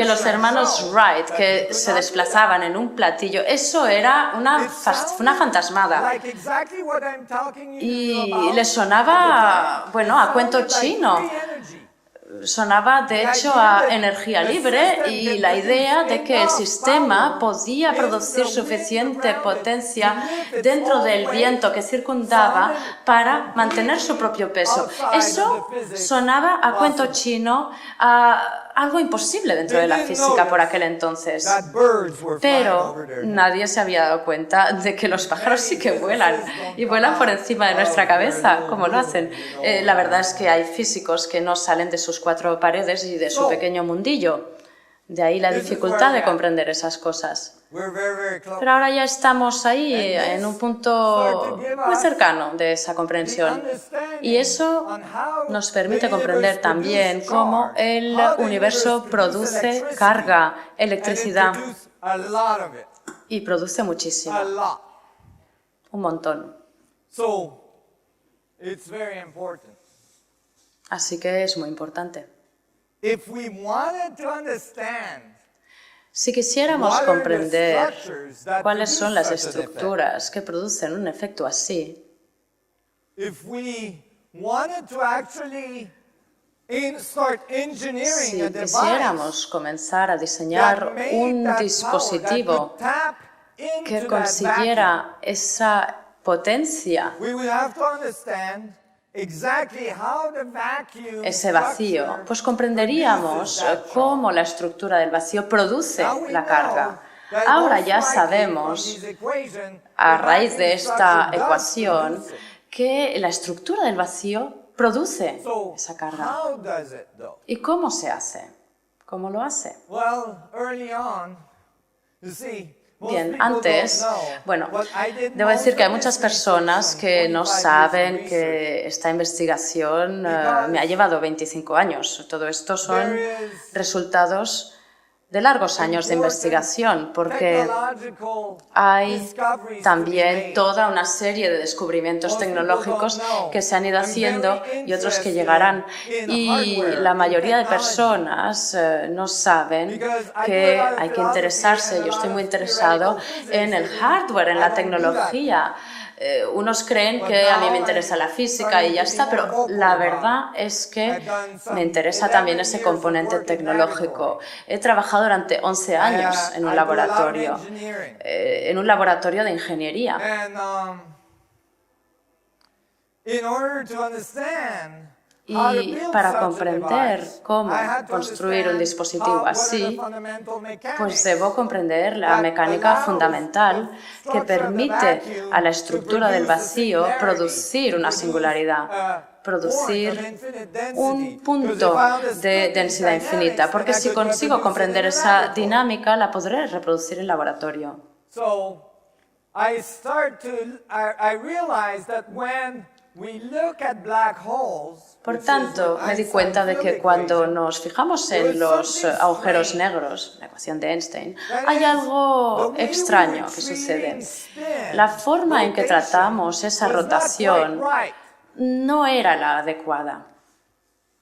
los hermanos Wright que se desplazaban en un platillo, eso era una fantasmada. Y le sonaba, bueno, a cuento chino. Sonaba, de hecho, a energía libre y la idea de que el sistema podía producir suficiente potencia dentro del viento que circundaba para mantener su propio peso. Eso sonaba a cuento chino, a algo imposible dentro de la física por aquel entonces. Pero nadie se había dado cuenta de que los pájaros sí que vuelan y vuelan por encima de nuestra cabeza, como lo hacen. La verdad es que hay físicos que no salen de sus 4 paredes y de su pequeño mundillo. De ahí la dificultad de comprender esas cosas. Pero ahora ya estamos ahí en un punto muy cercano de esa comprensión. Y eso nos permite comprender también cómo el universo produce carga, electricidad. Y produce muchísimo. Un montón. Así que es muy importante. Si quisiéramos comprender cuáles son las estructuras que producen un efecto así, si quisiéramos comenzar a diseñar un dispositivo que consiguiera esa potencia, exactly how the vacuum ese vacío, structure pues comprenderíamos produces that cómo charge. la estructura del vacío produce Now we la know carga. that Ahora most ya likely sabemos, from this equation, a the raíz vacuum de esta structure does ecuación, produce it. que la estructura del vacío produce So, esa carga. how does it though? ¿Y cómo se hace? ¿Cómo lo hace? Well, early on, you see, most Bien, people antes, don't know, bueno, but I did debo most decir que hay of muchas this personas research que from no 25 saben years of que esta investigación me ha llevado 25 años. Todo esto son There is resultados de largos años de investigación, porque technological hay discoveries to be también made. toda una serie de descubrimientos tecnológicos que se han ido I'm haciendo very y otros que interested llegarán. in Y hardware, la in mayoría de technology. personas no saben Because I que do a lot of hay que philosophy interesarse. and a Yo estoy lot muy of interesado theoretical physics, en el and hardware, en I la don't do that. tecnología. Unos creen But que a mí now me interesa la I'm física y ya starting to está, be more pero vocal la about verdad it. es que I've done some me interesa también 11 ese years of componente work in tecnológico. laboratory. He trabajado durante 11 años en un I do a lot of laboratorio, engineering. en un laboratorio de ingeniería. And in order to understand how to Y build para such a comprender device, cómo I had to construir un understand dispositivo what are the así, fundamental mechanics pues debo comprender la that mecánica allows fundamental the que structure of the permite vacuum a la to estructura del produce a vacío singularity, producir to una produce singularidad, a point of producir infinite density. un 'Cause if punto I understood de these densidad dynamics, infinita, porque then I si could consigo reproduce it comprender in a esa laboratory. dinámica, la podré reproducir en laboratorio. So I realized that when we look at black holes, Por which is tanto, an me di cuenta de Einstein que field cuando equation, nos fijamos there en was los something agujeros strange. negros, la ecuación de Einstein, That hay is, algo the way we extraño were que sucede. treating spin, La forma en que rotation, tratamos esa was not rotación quite right. no era la adecuada.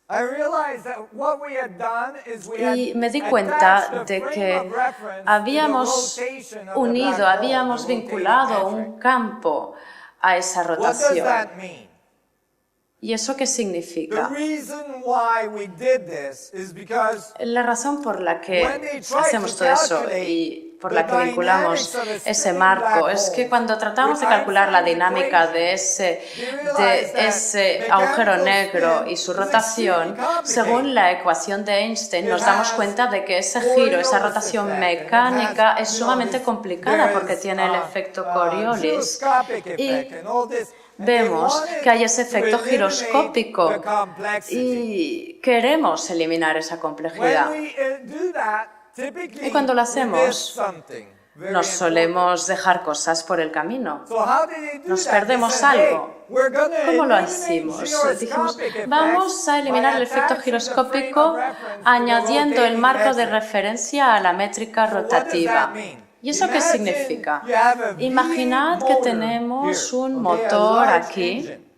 I realized that what we had done is we had Y me di attached cuenta the de frame que of reference to the habíamos rotation of the unido, black hole, habíamos the rotating vinculado metric. un campo a esa What does rotación. that mean? ¿Y eso qué The significa? reason why we did this is because La razón por la when que they tried hacemos to todo eso calculate y por the la que vinculamos dynamics of a ese spinning marco black es que hole cuando tratamos de with calcular la Einstein's dinámica equation, they realized de that ese agujero mechanical negro spin y su is rotación, extremely complicated. según la ecuación de Einstein, nos It damos has cuenta de que ese giro, esa Coriolis rotación effect, and it mecánica has, es sumamente this- complicada there porque is, tiene el efecto gyroscopic Coriolis. effect Y and all this. And they vemos wanted que hay ese to efecto eliminate giroscópico the complexity. y queremos eliminar esa complejidad. When we do that, typically Y cuando lo we miss hacemos, something very nos important. solemos dejar cosas por el camino. So how did they do Nos that? They perdemos said, "Hey, algo. we're gonna ¿Cómo lo eliminate hicimos? Dijimos, gyroscopic effects vamos a eliminar by el efecto attaching the frame of giroscópico reference to the añadiendo el rotating marco de metric." referencia a la métrica So what does that rotativa. mean? ¿Y eso qué Imagine significa? you have a big Imaginad que motor tenemos here, un okay, a motor large aquí, engine,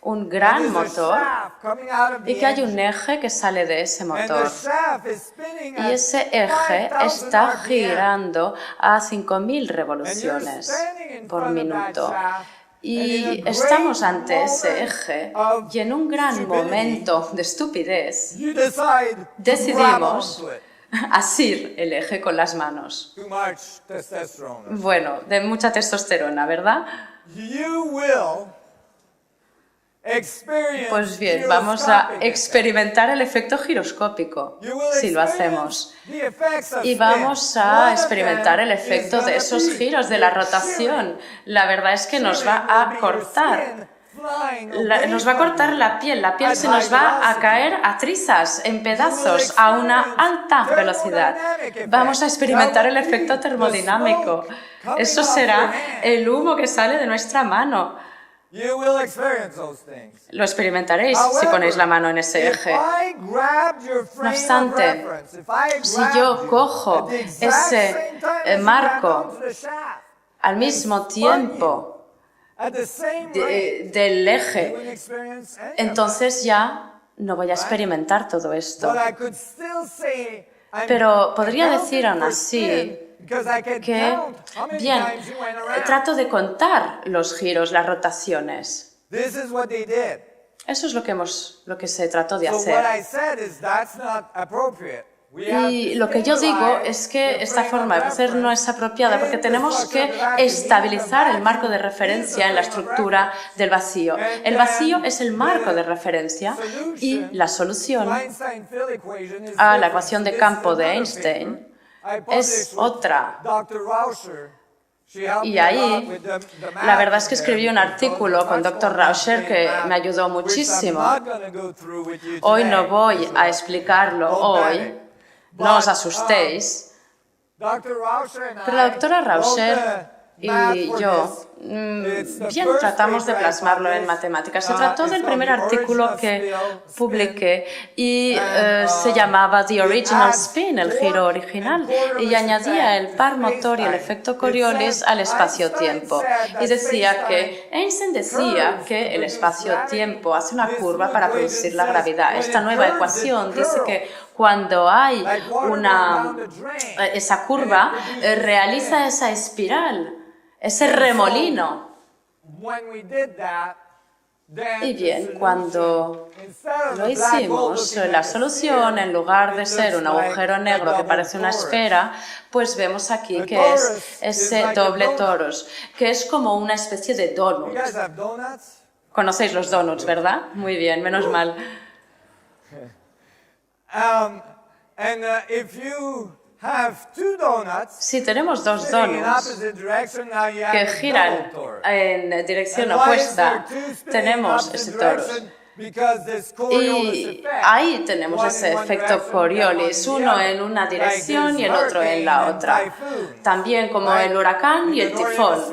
un and gran there's a motor, shaft coming out of y the que hay un engine, eje que sale de ese and the motor. shaft is spinning Y at ese eje 5,000 está RPM. girando a 5.000 And you're revoluciones standing in por front of that minuto. shaft, Y and in a estamos great ante ese moment eje of y en un gran stupidity, momento de estupidez you decide to grab decidimos onto it. asir el eje con las manos. Too much testosterone. Bueno, de mucha testosterona, ¿verdad? You will experience Pues bien, vamos a gyroscopic experimentar el efecto giroscópico effect. You will si lo experience hacemos. the effects of Y spin. vamos One a of experimentar el them is efecto de gonna esos be giros de la your rotación. shearing. La verdad es que nos va Shearing will a be your cortar. skin flying away Nos va a from cortar you la piel at se nos high va a velocity. caer a trizas, en You will pedazos, a una experience alta velocidad. thermodynamic effect. Vamos a experimentar el That will efecto be the termodinámico. smoke coming Eso off your será hand. el humo que sale de nuestra mano. You will experience those things. Lo experimentaréis si However, ponéis la mano en ese if eje. I grab your frame of obstante, reference, if I si grab yo you cojo at the exact ese same time as you marco grab onto the shaft, al mismo tiempo at the same rate, del you eje, wouldn't experience any of entonces ya no voy a experimentar todo that. esto. But I could still say, I'm Pero podría accounting decir aún for así spin because I can que, count how many bien, times you went around. trato de contar los giros, las rotaciones. This is what they did. Eso es lo que se trató de So hacer. what I said is that's not appropriate. Y lo que yo digo es que esta forma de hacer no es apropiada porque tenemos que estabilizar el marco de referencia en la estructura del vacío. El vacío es el marco de referencia y la solución a la ecuación de campo de Einstein es otra. Y ahí, la verdad es que escribí un artículo con Dr. Rauscher que me ayudó muchísimo. Hoy no voy a explicarlo hoy, no os asustéis. Pero la doctora Rauscher y yo bien tratamos de plasmarlo en matemáticas. Se trató del primer artículo que publiqué y se llamaba The Original Spin, el giro original, y añadía el par motor y el efecto Coriolis al espacio-tiempo. Y decía que Einstein decía que el espacio-tiempo hace una curva para producir la gravedad. Esta nueva ecuación dice que cuando hay esa curva, realiza esa espiral, ese remolino. Y bien, cuando lo hicimos, la solución, en lugar de ser un agujero negro que parece una esfera, pues vemos aquí que es ese doble torus, que es como una especie de donut. ¿Conocéis los donuts, verdad? Muy bien, menos mal. Si tenemos dos donuts que giran en dirección opuesta, tenemos ese torus. Y ahí tenemos ese efecto Coriolis, uno en una dirección y el otro en la otra. También como el huracán y el tifón.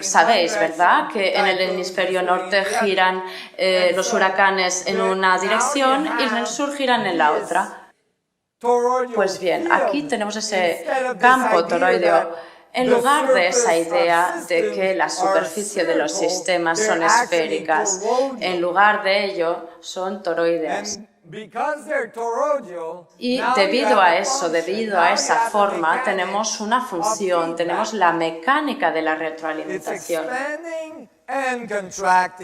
Sabéis, ¿verdad?, que en el hemisferio norte giran los huracanes en una dirección y en el sur giran en la otra. Pues bien, aquí tenemos ese campo toroideo. En lugar de esa idea de que la superficie de los sistemas son esféricas, en lugar de ello son toroideas. Y debido a eso, debido a esa forma, tenemos una función, tenemos la mecánica de la retroalimentación,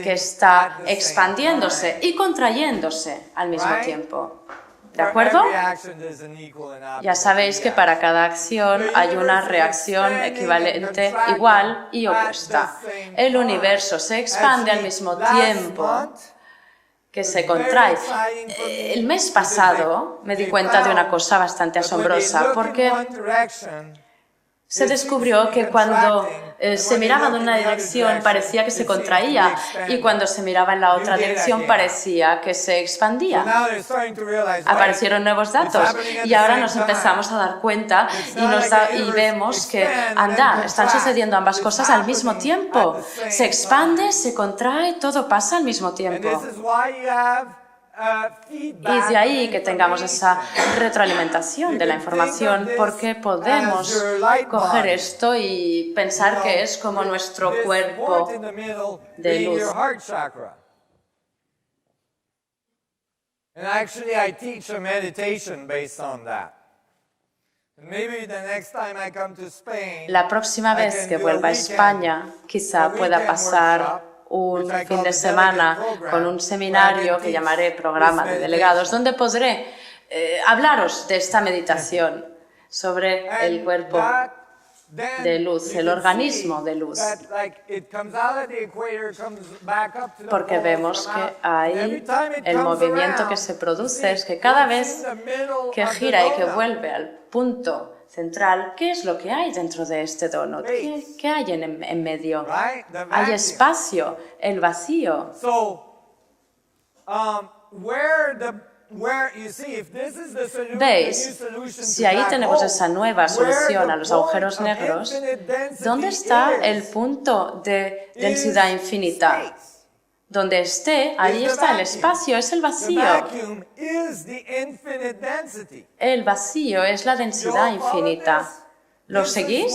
que está expandiéndose y contrayéndose al mismo tiempo. ¿De acuerdo? Ya sabéis que para cada acción hay una reacción equivalente, igual y opuesta. El universo se expande al mismo tiempo que se contrae. El mes pasado me di cuenta de una cosa bastante asombrosa, porque se descubrió que cuando se miraba en una dirección parecía que se contraía y cuando se miraba en la otra dirección parecía que se expandía. Aparecieron nuevos datos y ahora nos empezamos a dar cuenta y vemos que, anda, están sucediendo ambas cosas al mismo tiempo. Se expande, se contrae, todo pasa al mismo tiempo. Y de ahí que tengamos esa retroalimentación de la información, porque podemos coger esto y pensar que es como nuestro cuerpo de luz. La próxima vez que vuelva a España, quizá pueda pasar un fin de semana con un seminario que llamaré Programa de Delegados, donde podré hablaros de esta meditación sobre el cuerpo de luz, el organismo de luz. Porque vemos que ahí el movimiento que se produce es que cada vez que gira y que vuelve al punto central, ¿qué es lo que hay dentro de este donut? ¿Qué hay en medio? Hay espacio, el vacío. ¿Veis? Si ahí tenemos esa nueva solución a los agujeros negros, ¿dónde está el punto de densidad infinita? Donde esté, ahí está el espacio, es el vacío. El vacío es la densidad infinita. ¿Lo seguís?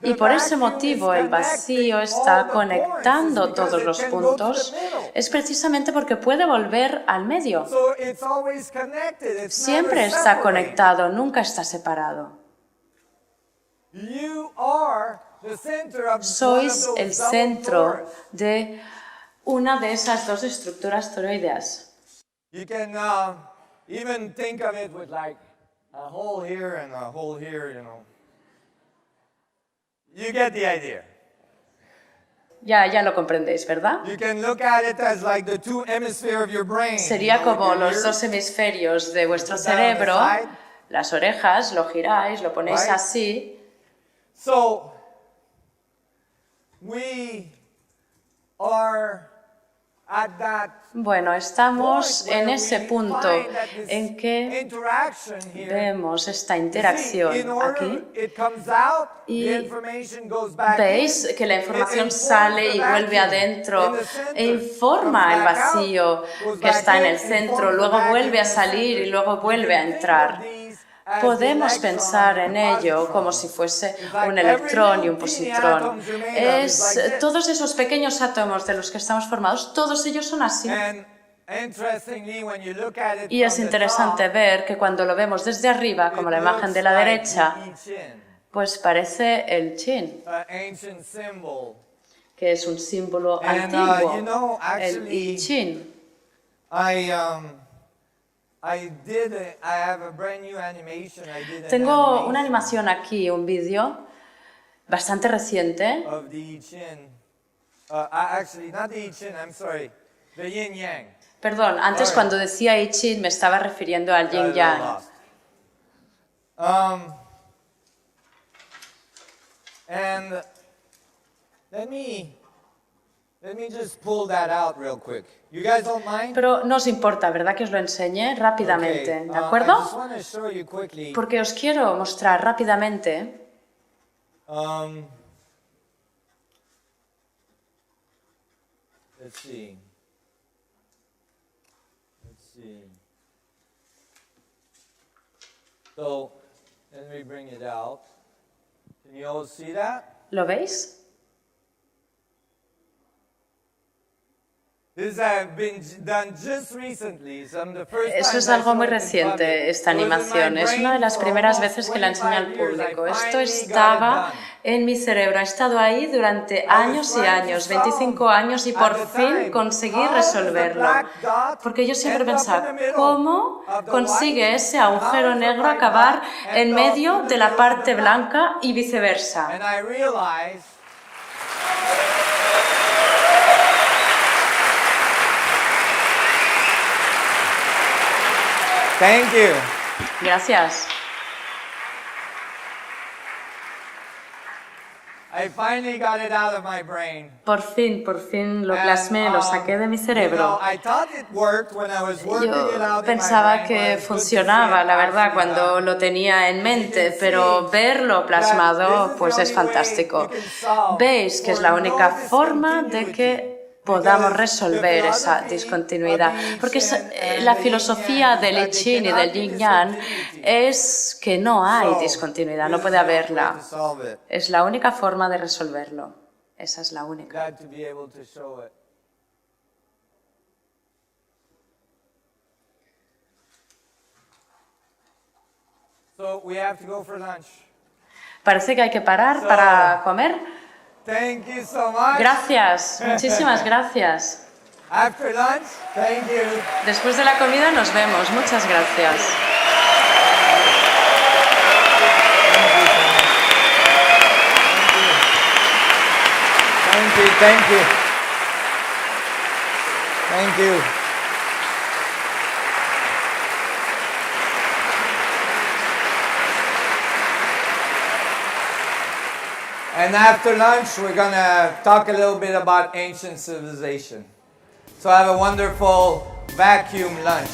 Y por ese motivo el vacío está conectando todos los puntos. Es precisamente porque puede volver al medio. Siempre está conectado, nunca está separado. Sois el centro de una de esas dos estructuras toroideas. a hole here and a hole here, you know. You get the idea. Ya lo comprendéis, ¿verdad? You can look at it as like the two hemispheres of your brain. Sería You know, como with your los ears. dos hemisferios de vuestro Put that on the cerebro, side. las orejas, lo giráis, lo ponéis Right. así. So, we are at that Bueno, estamos point en where ese we punto find that this en que interaction here, vemos esta you see, in interacción order aquí. it comes out, Y the information goes back veis in, que la it información informs sale the y vuelve vacuum adentro in the center, e informa comes el back out, vacío goes que back está en in, el centro, informs the luego vacuum vuelve a in the salir center. y luego You vuelve a can think entrar. of these as the Podemos electron pensar en and the ello positron. como si fuese It's like un every electrón y un little teeny positrón. atoms you're made of is Es like this. todos esos pequeños átomos de los que estamos formados, todos ellos son así. And interestingly, when you look at it Y es from the interesante top, ver que cuando lo vemos desde arriba, como la it imagen looks de la like derecha, the I Ching, pues parece el Chin, an ancient symbol. que es un símbolo And, antiguo, you know, el actually, I Ching. I have a brand new animation. I did an Tengo una animation animación aquí, un vídeo bastante reciente. of the I Ching. Actually, not the I Ching, I'm sorry. The yin yang. Perdón, antes Alright. cuando decía I Ching me estaba refiriendo al Yin Yang. And let me just pull that out real quick. You guys don't mind? Pero no os importa, ¿verdad? Que os lo enseñe rápidamente, Okay, ¿de I acuerdo? just want to show you quickly. Porque os quiero mostrar rápidamente. Let's see. Let's see. So, let me bring it out. Can you all see that? ¿Lo veis? This has been done just recently. The first Eso time es I algo showed muy it in reciente, public. esta It was in my animación. Es una de brain las for primeras almost veces que la enseño al 25 years. I público. Esto finally got it estaba done. en mi cerebro, ha estado ahí durante años y años, 25 años, y por fin conseguí resolverlo. Porque yo siempre pensaba, ¿cómo consigue ese agujero negro acabar en medio de la parte blanca y viceversa? And I realized Thank you. Gracias. I finally got it out of my brain. Por fin lo plasmé, lo saqué de mi cerebro. I thought it worked when I was working it Yo out in my pensaba brain, que but it's good to see funcionaba, it la verdad, actually cuando done. lo tenía en mente, pero verlo plasmado, pues es fantástico. Veis que es la única forma de que podamos resolver esa discontinuidad, porque la filosofía del I Ching y del Yin Yang es que no hay discontinuidad, no puede haberla. Es la única forma de resolverlo. Esa es la única. Glad to be able to show it. So we have to go for lunch. Parece que hay que parar para comer. Thank you so much. Gracias, muchísimas gracias. After lunch, thank you. Después de la comida nos vemos. Muchas gracias. Thank you, thank you. Thank you. And after lunch, we're going to talk a little bit about ancient civilization. So have a wonderful vacuum lunch.